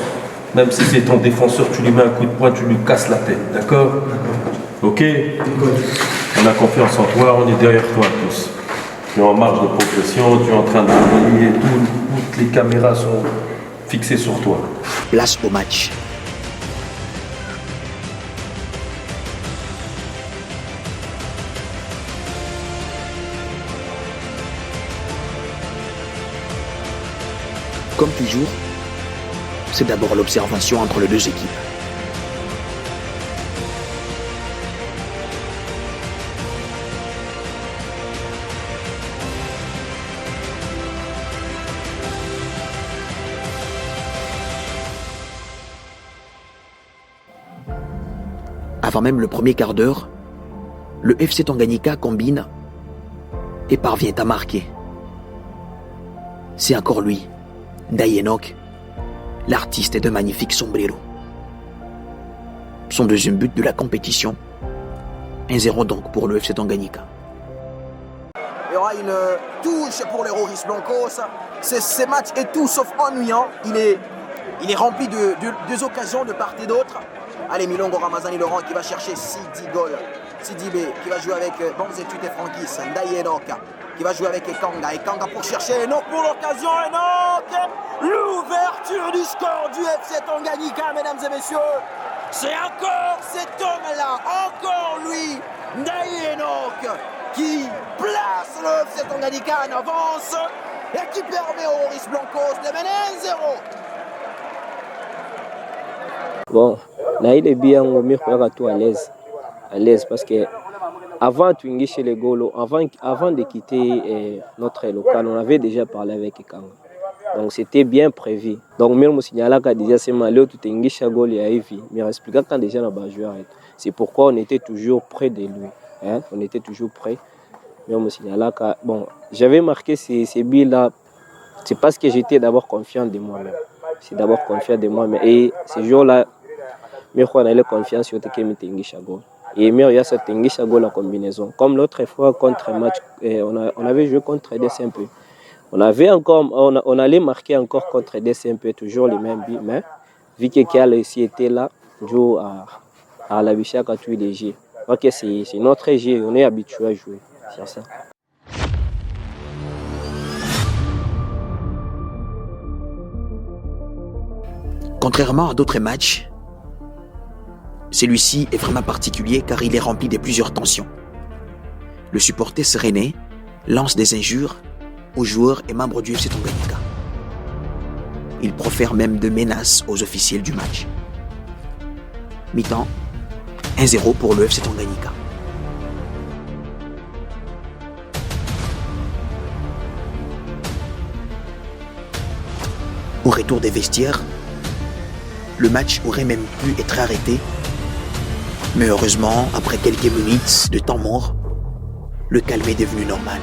Même si c'est ton défenseur, tu lui mets un coup de poing, tu lui casses la tête, d'accord? Ok? On a confiance en toi, on est derrière toi tous. Tu es en marge de progression, tu es en train de gagner, toutes les caméras sont fixées sur toi. Place au match. Comme toujours, c'est d'abord l'observation entre les deux équipes. Avant même le premier quart d'heure, le FC Tanganyika combine et parvient à marquer. C'est encore lui, Ndaye Enoch, l'artiste de magnifique sombrero. Son deuxième but de la compétition, 1-0 donc pour le FC Tanganyika. Il y aura une touche pour les Rauris Blancos. Ce match est tout sauf ennuyant. Il est rempli de occasions de part et d'autre. Allez, Milongo Ramazani Laurent qui va chercher Sidi Gol. Sidi B qui va jouer avec Banzetut et Frankis. Ndaye Enoch qui va jouer avec Ekanga. Ekanga pour chercher Enoch pour l'occasion. Enoch, l'ouverture du score du FC Tanganyika, mesdames et messieurs. C'est encore cet homme-là, encore lui, Ndaye Enoch, qui place le FC Tanganyika en avance et qui permet aux Rauris Blancos de mener 1-0. Bon, là il est bien au mieux tout à l'aise parce que avant de chez les Golo, avant de quitter notre local, on avait déjà parlé avec Ekanga. Donc c'était bien prévu. Donc même signala que déjà c'est malheureux tout engisha goal ya hivi. Mais expliquer quand déjà na joueur. C'est pourquoi on était toujours près de lui. Hein? On était toujours près. Même signala que bon, j'avais marqué ces buts là. C'est parce que j'étais d'abord confiant de moi-même. C'est d'abord confiant de moi-même. Et ce jour-là, mais on a eu confiance sur que m'engisha goal. Et il y a cette engisha goal en combinaison. Comme l'autre fois contre match, on avait joué contre DSMP. On allait marquer encore contre DSMP, toujours les mêmes buts, mais vu que Kial aussi était là, joue à la Bichak à tous les jeux. Ok, c'est notre jeu, on est habitué à jouer sur ça. Contrairement à d'autres matchs, celui-ci est vraiment particulier car il est rempli de plusieurs tensions. Le supporter séréné lance des injures aux joueurs et membres du FC Tanganyika. Il profère même de menaces aux officiels du match. Mi-temps, 1-0 pour le FC Tanganyika. Au retour des vestiaires, le match aurait même pu être arrêté, mais heureusement, après quelques minutes de temps mort, le calme est devenu normal.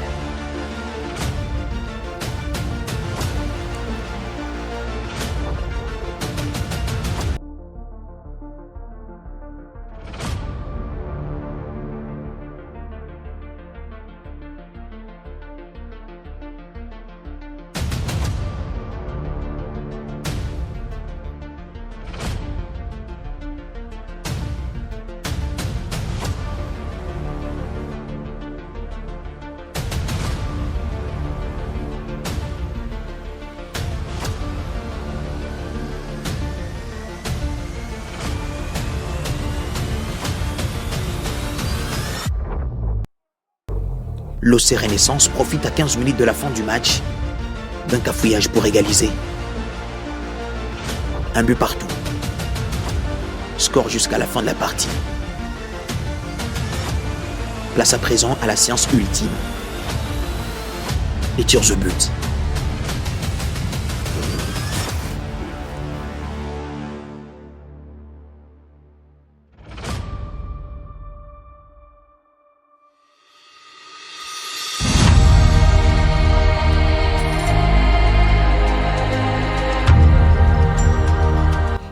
L'OC Renaissance profite à 15 minutes de la fin du match d'un cafouillage pour égaliser. Un but partout. Score jusqu'à la fin de la partie. Place à présent à la séance ultime. Les tirs au but.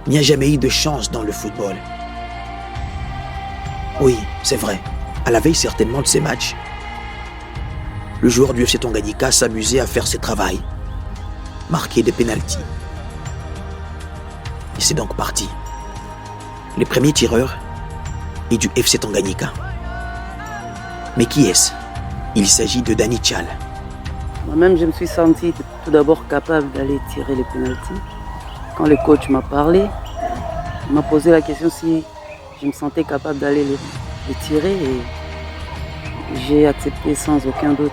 Il n'y a jamais eu de chance dans le football. Oui, c'est vrai. À la veille certainement de ces matchs, le joueur du FC Tanganyika s'amusait à faire ses travaux, marquer des pénaltys. Et c'est donc parti. Le premier tireur est du FC Tanganyika. Mais qui est-ce? Il s'agit de Danny Tchal. Moi-même, je me suis senti tout d'abord capable d'aller tirer les pénaltys. Quand le coach m'a parlé, il m'a posé la question si je me sentais capable d'aller les tirer et j'ai accepté sans aucun doute.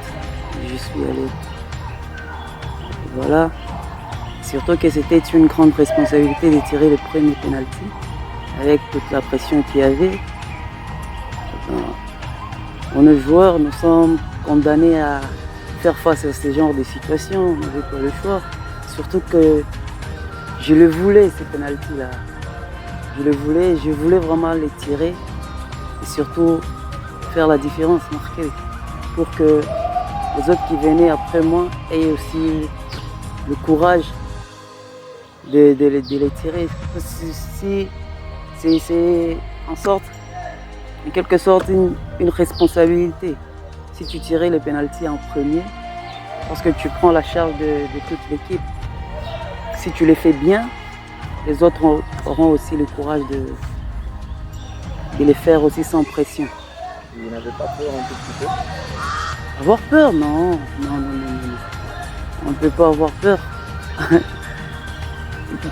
Je suis allé. Et voilà. Surtout que c'était une grande responsabilité de tirer le premier pénalty avec toute la pression qu'il y avait. On est joueurs, nous sommes condamnés à faire face à ce genre de situations. On n'avait pas le choix. Surtout que je le voulais, ces pénaltys-là. Je voulais vraiment les tirer et surtout faire la différence, marquer, pour que les autres qui venaient après moi aient aussi le courage de les tirer. C'est en quelque sorte une responsabilité. Si tu tirais les pénaltys en premier, parce que tu prends la charge de toute l'équipe. Si tu les fais bien, les autres auront aussi le courage de les faire aussi sans pression. Vous n'avez pas peur un tout petit peu? Avoir peur? Non. On ne peut pas avoir peur.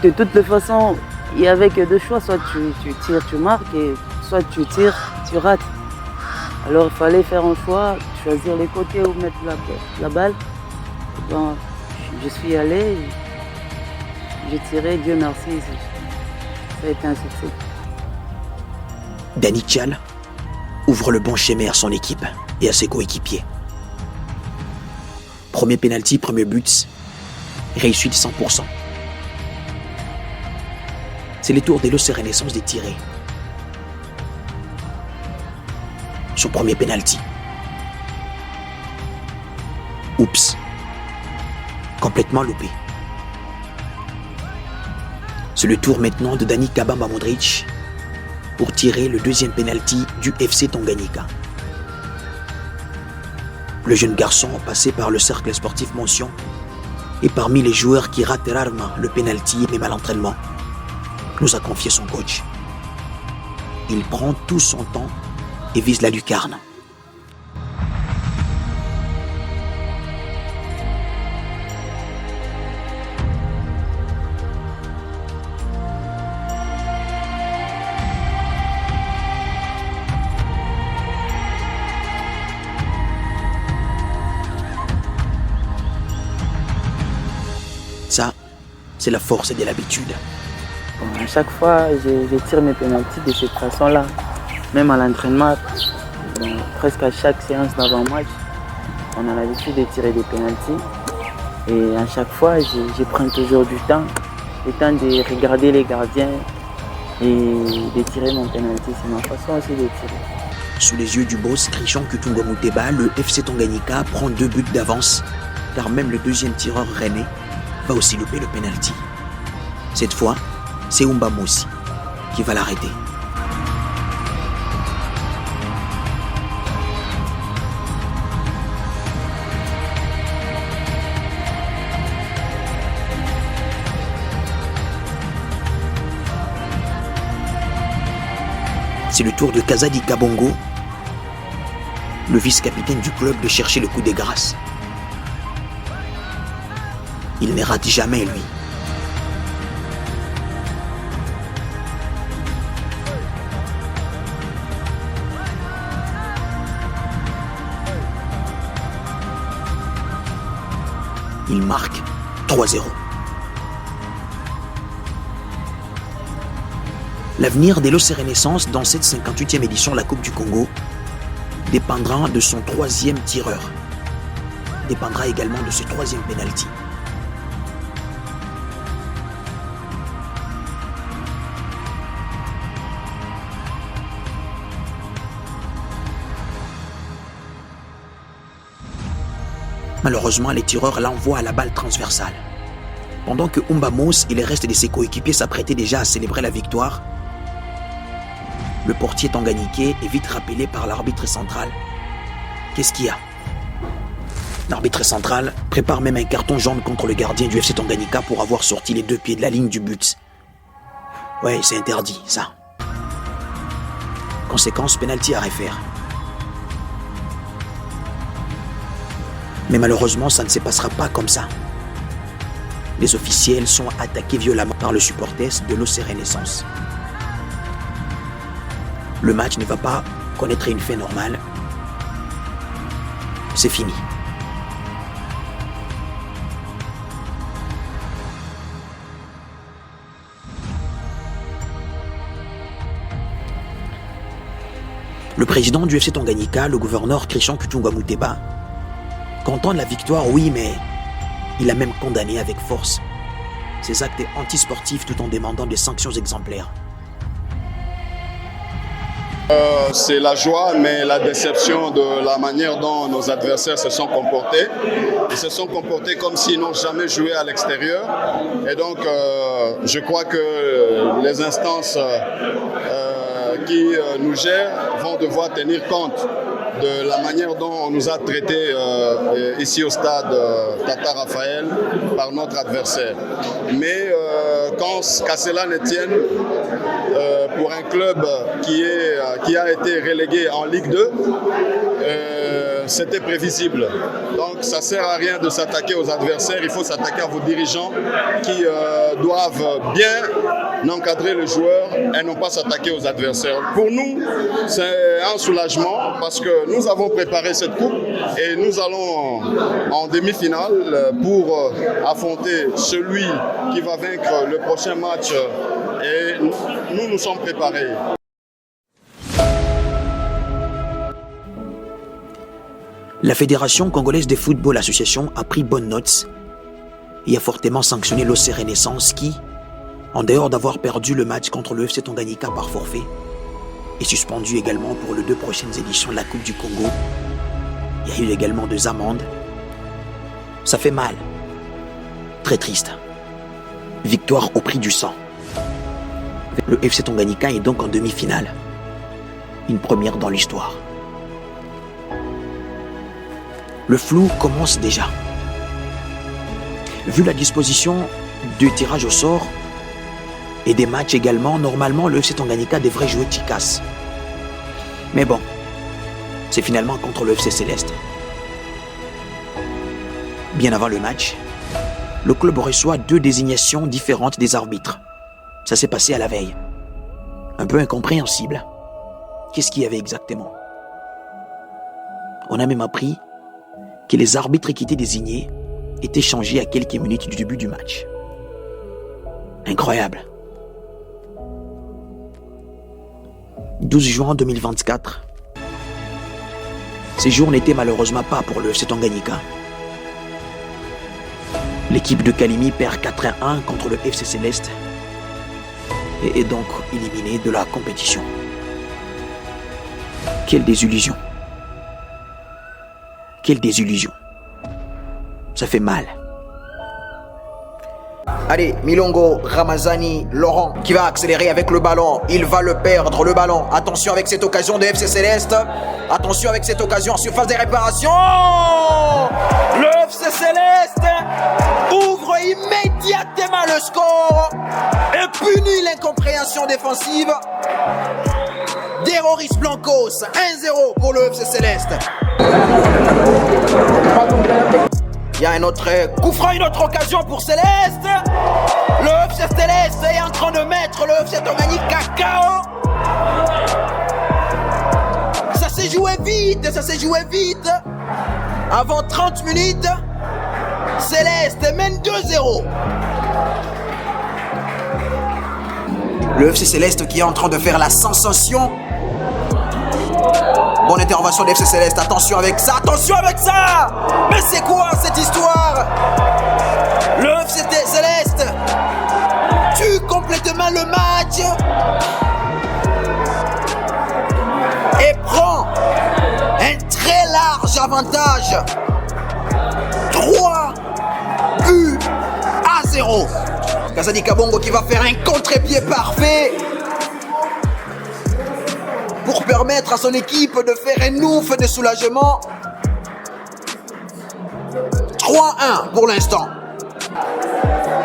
De toutes les façons, il n'y avait que deux choix. Soit tu tires, tu marques, et soit tu tires, tu rates. Alors il fallait faire un choix, choisir les côtés où mettre la balle. Bon, je suis allé. J'ai tiré, Dieu merci, ça a été un succès. Danny Tchal ouvre le bon chemin à son équipe et à ses coéquipiers. Premier pénalty, premier but, réussite 100%. C'est le tour de l'OC Renaissance de tirer. Son premier penalty. Oups. Complètement loupé. C'est le tour maintenant de Dani Kabamba Modric pour tirer le deuxième penalty du FC Tanganyika. Le jeune garçon passé par le cercle sportif mention et parmi les joueurs qui ratent rarement le penalty même à l'entraînement, nous a confié son coach. Il prend tout son temps et vise la lucarne. Ça, c'est la force de l'habitude. Bon, à chaque fois, je tire mes pénaltys de cette façon-là. Même à l'entraînement, presque à chaque séance d'avant-match, on a l'habitude de tirer des pénaltys. Et à chaque fois, je prends toujours du temps, le temps de regarder les gardiens et de tirer mon pénalty. C'est ma façon aussi de tirer. Sous les yeux du boss Christian Kutunga Muteba, le FC Tanganyika prend 2 buts d'avance, car même le deuxième tireur rennais va aussi louper le penalty. Cette fois, c'est Umba Moussi qui va l'arrêter. C'est le tour de Kazadi Kabongo, le vice-capitaine du club, de chercher le coup de grâce. Il ne rate jamais, lui. Il marque 3-0. L'avenir de l'OC Renaissance dans cette 58e édition de la Coupe du Congo dépendra de son 3e tireur. Dépendra également de ce 3e penalty. Malheureusement, les tireurs l'envoient à la balle transversale. Pendant que Umba Mous et les restes de ses coéquipiers s'apprêtaient déjà à célébrer la victoire, le portier tanganyikais est vite rappelé par l'arbitre central. Qu'est-ce qu'il y a? L'arbitre central prépare même un carton jaune contre le gardien du FC Tanganyika pour avoir sorti les 2 pieds de la ligne du but. Ouais, c'est interdit, ça. Conséquence, penalty à refaire. Mais malheureusement, ça ne se passera pas comme ça. Les officiels sont attaqués violemment par le supporter de l'OC Renaissance. Le match ne va pas connaître une fin normale. C'est fini. Le président du FC Tanganyika, le gouverneur Christian Kutunga Muteba, content de la victoire, oui, mais il a même condamné avec force ces actes antisportifs tout en demandant des sanctions exemplaires. C'est la joie, mais la déception de la manière dont nos adversaires se sont comportés. Ils se sont comportés comme s'ils n'ont jamais joué à l'extérieur. Et donc, je crois que les instances qui nous gèrent vont devoir tenir compte de la manière dont on nous a traités ici au stade Tata Raphaël par notre adversaire. Mais qu'à cela ne tienne, pour un club qui a été relégué en Ligue 2, c'était prévisible. Donc ça ne sert à rien de s'attaquer aux adversaires, il faut s'attaquer à vos dirigeants qui doivent bien encadrer le joueur et non pas s'attaquer aux adversaires. Pour nous, c'est un soulagement parce que nous avons préparé cette coupe et nous allons en demi-finale pour affronter celui qui va vaincre le prochain match et nous sommes préparés. La Fédération congolaise de football association a pris bonne note et a fortement sanctionné l'OC Renaissance qui, en dehors d'avoir perdu le match contre le FC Tanganyika par forfait, est suspendu également pour les 2 prochaines éditions de la Coupe du Congo. Il y a eu également 2 amendes. Ça fait mal. Très triste. Victoire au prix du sang. Le FC Tanganyika est donc en demi-finale. Une première dans l'histoire. Le flou commence déjà. Vu la disposition du tirage au sort et des matchs également, normalement le FC Tanganyika devrait jouer Chikas. Mais bon, c'est finalement contre le FC Céleste. Bien avant le match, le club reçoit 2 désignations différentes des arbitres. Ça s'est passé à la veille. Un peu incompréhensible. Qu'est-ce qu'il y avait exactement? On a même appris que les arbitres qui étaient désignés étaient changés à quelques minutes du début du match. Incroyable. 12 juin 2024. Ces jours n'étaient malheureusement pas pour le FC Tanganyika. L'équipe de Kalimi perd 4-1 contre le FC Céleste et est donc éliminée de la compétition. Quelle désillusion. Quelle désillusion. Ça fait mal. Allez, Milongo, Ramazani, Laurent qui va accélérer avec le ballon. Il va le perdre, le ballon. Attention avec cette occasion de FC Céleste. Attention avec cette occasion en surface des réparations. Le FC Céleste ouvre immédiatement le score et punit l'incompréhension défensive des Roris Blancos. 1-0 pour le FC Céleste. Il y a un autre coup franc, une autre occasion pour Céleste. Le FC Céleste est en train de mettre le FC Tanganyika KO. Ça s'est joué vite. Avant 30 minutes, Céleste mène 2-0. Le FC Céleste qui est en train de faire la sensation. Bonne intervention de FC Céleste, attention avec ça. Mais c'est quoi cette histoire? Le FC Céleste tue complètement le match et prend un très large avantage. 3-0. Kazadi Kabongo qui va faire un contre-pied parfait pour permettre à son équipe de faire un ouf de soulagement. 3-1 pour l'instant.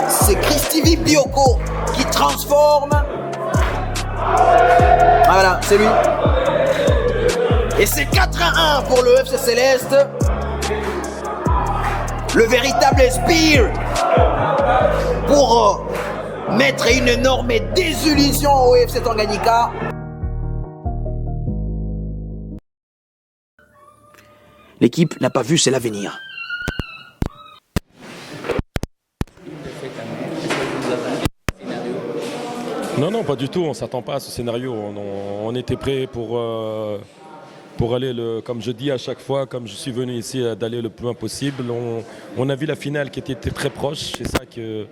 C'est Christy Bioko qui transforme. Ah voilà, c'est lui. Et c'est 4-1 pour le FC Céleste. Le véritable Spear pour mettre une énorme désillusion au FC Tanganyika. L'équipe n'a pas vu cela venir. Non, pas du tout. On ne s'attend pas à ce scénario. On était prêt pour aller, comme je dis à chaque fois, comme je suis venu ici, d'aller le plus loin possible. On a vu la finale qui était très proche. C'est ça qui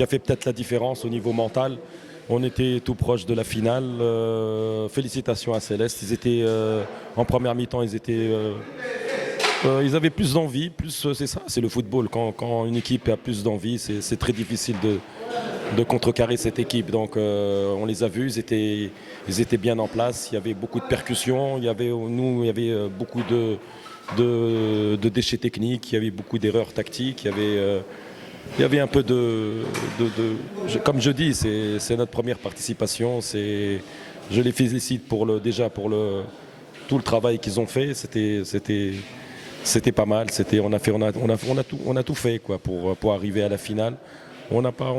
a fait peut-être la différence au niveau mental. On était tout proche de la finale. Félicitations à Céleste. Ils étaient en première mi-temps, ils avaient plus d'envie, c'est ça, c'est le football. Quand une équipe a plus d'envie, c'est très difficile de contrecarrer cette équipe. Donc on les a vus, ils étaient bien en place, il y avait beaucoup de percussions, il y avait beaucoup de déchets techniques, il y avait beaucoup d'erreurs tactiques, il y avait un peu comme je dis, c'est notre première participation, je les félicite déjà pour tout le travail qu'ils ont fait, c'était pas mal. On a tout fait quoi, pour arriver à la finale. On n'a pas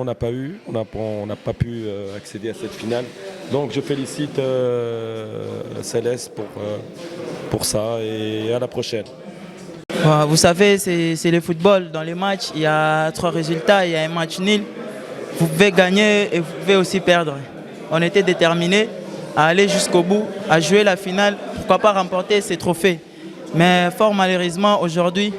pu accéder à cette finale. Donc je félicite Céleste pour ça et à la prochaine. Vous savez, c'est le football. Dans les matchs, il y a 3 résultats. Il y a un match nul. Vous pouvez gagner et vous pouvez aussi perdre. On était déterminés à aller jusqu'au bout, à jouer la finale. Pourquoi pas remporter ces trophées. Mais fort malheureusement, aujourd'hui,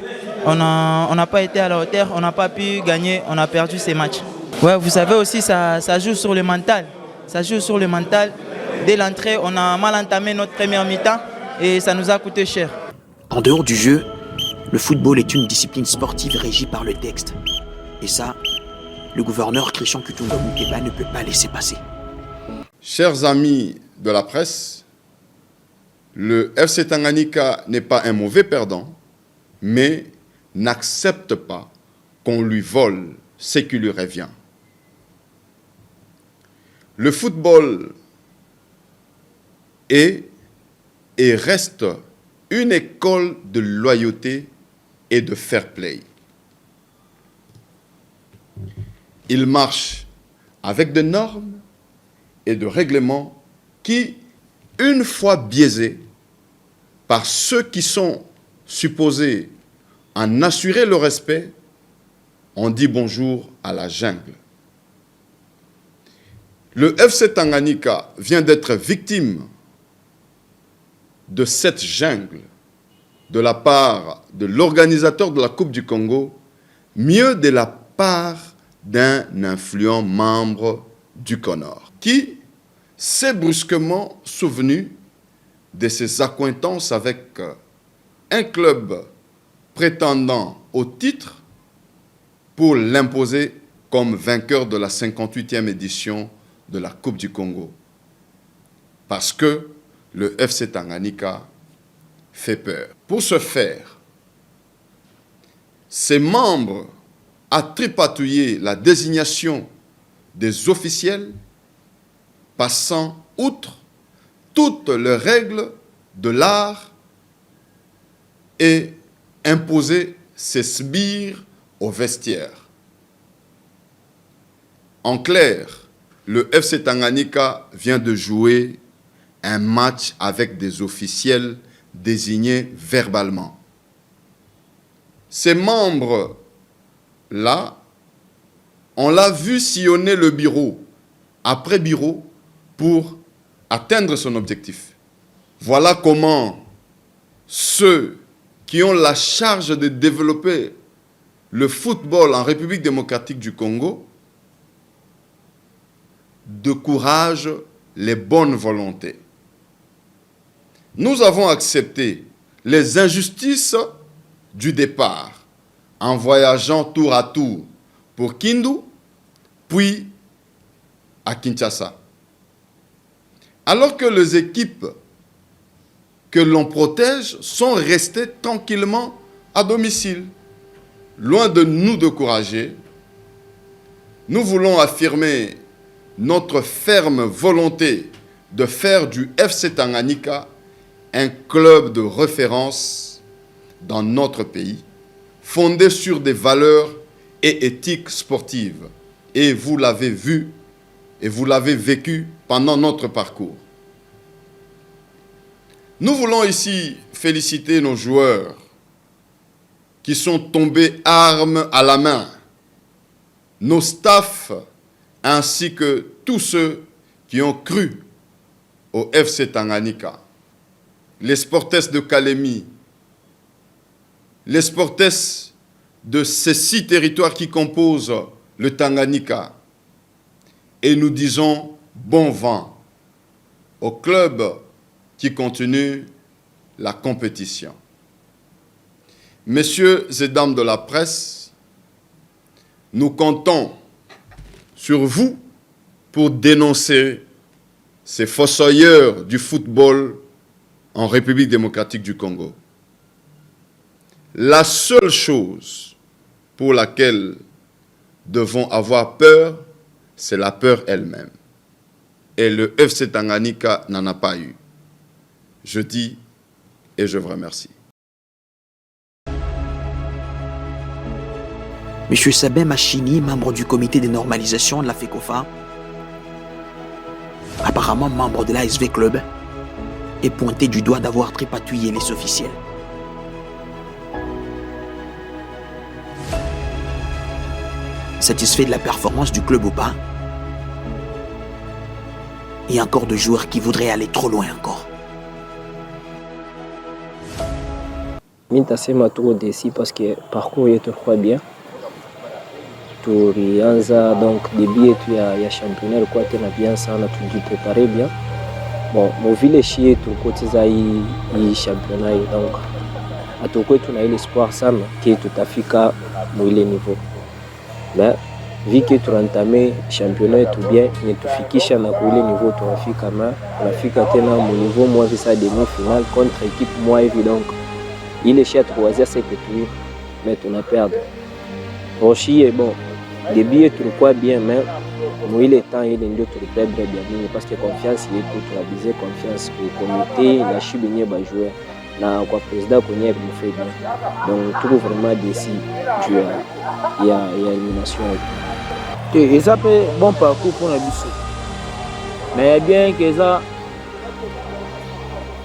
on n'a pas été à la hauteur, on n'a pas pu gagner, on a perdu ces matchs. Ouais, vous savez aussi, ça joue sur le mental. Ça joue sur le mental. Dès l'entrée, on a mal entamé notre première mi-temps et ça nous a coûté cher. En dehors du jeu, le football est une discipline sportive régie par le texte. Et ça, le gouverneur Christian Kutumba Mukeba ne peut pas laisser passer. Chers amis de la presse, le FC Tanganyika n'est pas un mauvais perdant, mais n'accepte pas qu'on lui vole ce qui lui revient. Le football est et reste une école de loyauté et de fair play. Il marche avec des normes et de règlements qui, une fois biaisés par ceux qui sont supposés en assurer le respect, on dit bonjour à la jungle. Le FC Tanganyika vient d'être victime de cette jungle de la part de l'organisateur de la Coupe du Congo, mieux de la part d'un influent membre du CONOR, qui s'est brusquement souvenu de ses accointances avec un club prétendant au titre pour l'imposer comme vainqueur de la 58e édition de la Coupe du Congo. Parce que le FC Tanganyika fait peur. Pour ce faire, ses membres a tripatouillé la désignation des officiels, passant outre toutes les règles de l'art et imposer ses sbires au vestiaire. En clair, le FC Tanganyika vient de jouer un match avec des officiels désignés verbalement. Ces membres-là, on l'a vu sillonner le bureau après bureau pour atteindre son objectif. Voilà comment ceux qui ont la charge de développer le football en République démocratique du Congo découragent les bonnes volontés. Nous avons accepté les injustices du départ en voyageant tour à tour pour Kindu, puis à Kinshasa. Alors que les équipes que l'on protège sont restées tranquillement à domicile. Loin de nous décourager, nous voulons affirmer notre ferme volonté de faire du FC Tanganyika un club de référence dans notre pays, fondé sur des valeurs et éthiques sportives. Et vous l'avez vu et vous l'avez vécu pendant notre parcours. Nous voulons ici féliciter nos joueurs qui sont tombés armes à la main, nos staffs ainsi que tous ceux qui ont cru au FC Tanganyika. Les Sportes de Kalemi, les Sportes de ces 6 territoires qui composent le Tanganyika. Et nous disons bon vent au club qui continue la compétition. Messieurs et dames de la presse, nous comptons sur vous pour dénoncer ces fossoyeurs du football en République démocratique du Congo. La seule chose pour laquelle devons avoir peur, c'est la peur elle-même. Et le FC Tanganyika n'en a pas eu. Je dis et je vous remercie. Monsieur Sabin Machini, membre du comité de normalisation de la FECOFA, apparemment membre de l'ASV Club, est pointé du doigt d'avoir tripatouillé les officiels. Satisfait de la performance du club ou pas? Il y a encore de joueurs qui voudraient aller trop loin encore. Mintasema trop déçu parce que parcours est trop bien. Tulianza donc début yetu ya championnat ilikuwa tena bien sana, tulijiprepare bien. Bon, vile shie tulipoteza hii championnat hii, donc hatukuwa tuna ile espoir sana que tutafika mwile niveau. Mais vu que tunaentame championnat yetu bien, tufikisha na kuile niveau tunafika, na tunafika tena mu niveau mwa visa demi-finale contre équipe moi hivi, donc ile shia tuwazia c'est que tu mais tuna perdre. Rochie bon, début tulikuwa bien, mais mwile temps ile ndio tuliperdre bien parce que confiance yetu tunabize confiance ku comité na shi benye ba joueur na kwa président kwenye mfait bien. Donc tout vraiment déçu du ya élimination. Et ça peut bon parcours pour la biso. Mais il y a bien que ça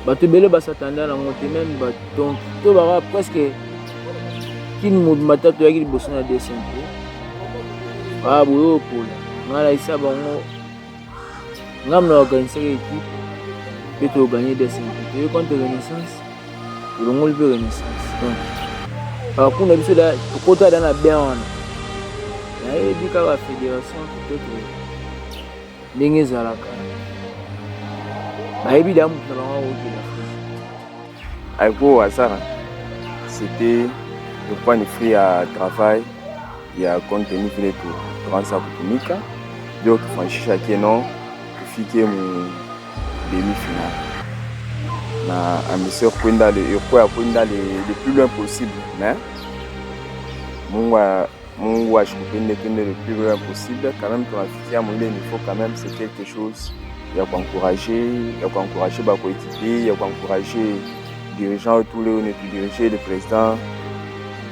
bato bele basatanda na monter même donc to bara presque kin mod matatu ya ki bosso na deuxième tour. Ah boyo pour ngala isa bango ngam na organiser équipe et to gagner deuxième tour. Et contre Renaissance, le ngol be Renaissance. Donc parcours na biso da kota dans la bien wana. Et puis quand la fédération peut-être ndenge ezalaka bayebi damu na bango oki l'Afrique. Aiko hasara, c'était le point de free à travail ya contenu vile tu tuanza kutumika ndio tufanishisha keno tufike mu demi-finale na ambition kwenda le plus loin possible, mais Mungu ashikupende twende le plus loin possible. Quand même tunafikia mwile niveau, quand même c'est quelque chose ya kuencourager ba coéquipier, ya kuencourager dirigeants tous les on est diriger le président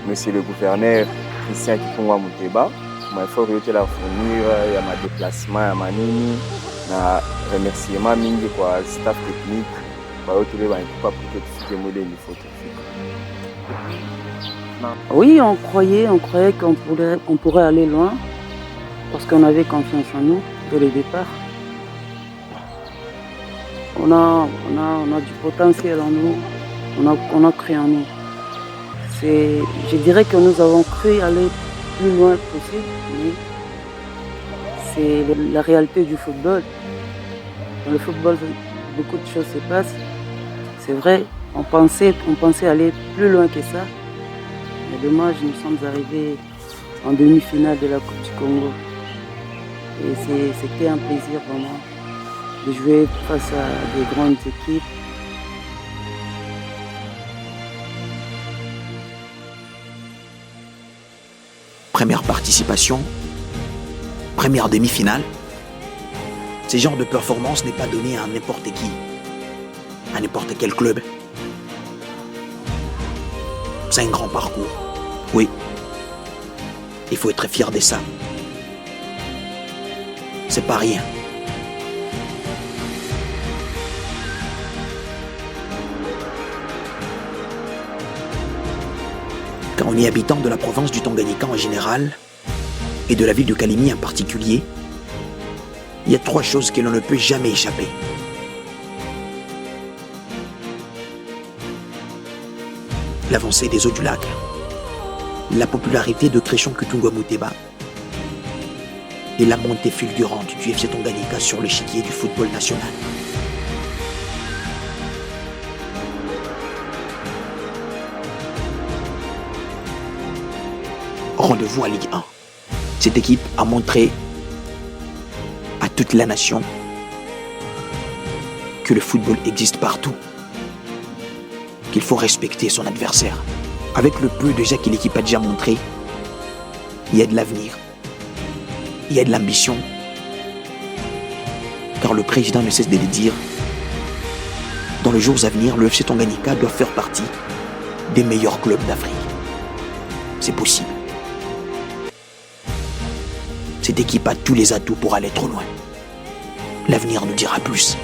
monsieur le gouverneur Christian Kifungwa Muteba ma effort yote la fournir ya ma déplacement ya manini na remerciement mingi kwa staff technique kwa yote les ba pour que tufike mwile niveau tufike. Oui, on croyait qu'on pourrait aller loin parce qu'on avait confiance en nous dès le départ. On a du potentiel en nous, on a cru en nous. Je dirais que nous avons cru aller plus loin possible, mais c'est la réalité du football. Dans le football, beaucoup de choses se passent. C'est vrai, on pensait aller plus loin que ça. Mais dommage, nous sommes arrivés en demi-finale de la Coupe du Congo. Et c'était un plaisir vraiment de jouer face à des grandes équipes. Première participation, première demi-finale. Ce genre de performance n'est pas donné à n'importe qui, à n'importe quel club. C'est un grand parcours. Oui. Il faut être fier de ça. C'est pas rien. Quand on est habitant de la province du Tanganyika en général, et de la ville de Kalemi en particulier, il y a 3 choses que l'on ne peut jamais échapper. L'avancée des eaux du lac, la popularité de Créchon Kutungwa Muteba et la montée fulgurante du FC Tanganyika sur l'échiquier du football national. Rendez-vous à Ligue 1. Cette équipe a montré à toute la nation que le football existe partout, qu'il faut respecter son adversaire. Avec le peu déjà que l'équipe a déjà montré, il y a de l'avenir, il y a de l'ambition, car le président ne cesse de le dire. Dans les jours à venir, le FC Tanganyika doit faire partie des meilleurs clubs d'Afrique. C'est possible. Cette équipe a tous les atouts pour aller trop loin. L'avenir nous dira plus.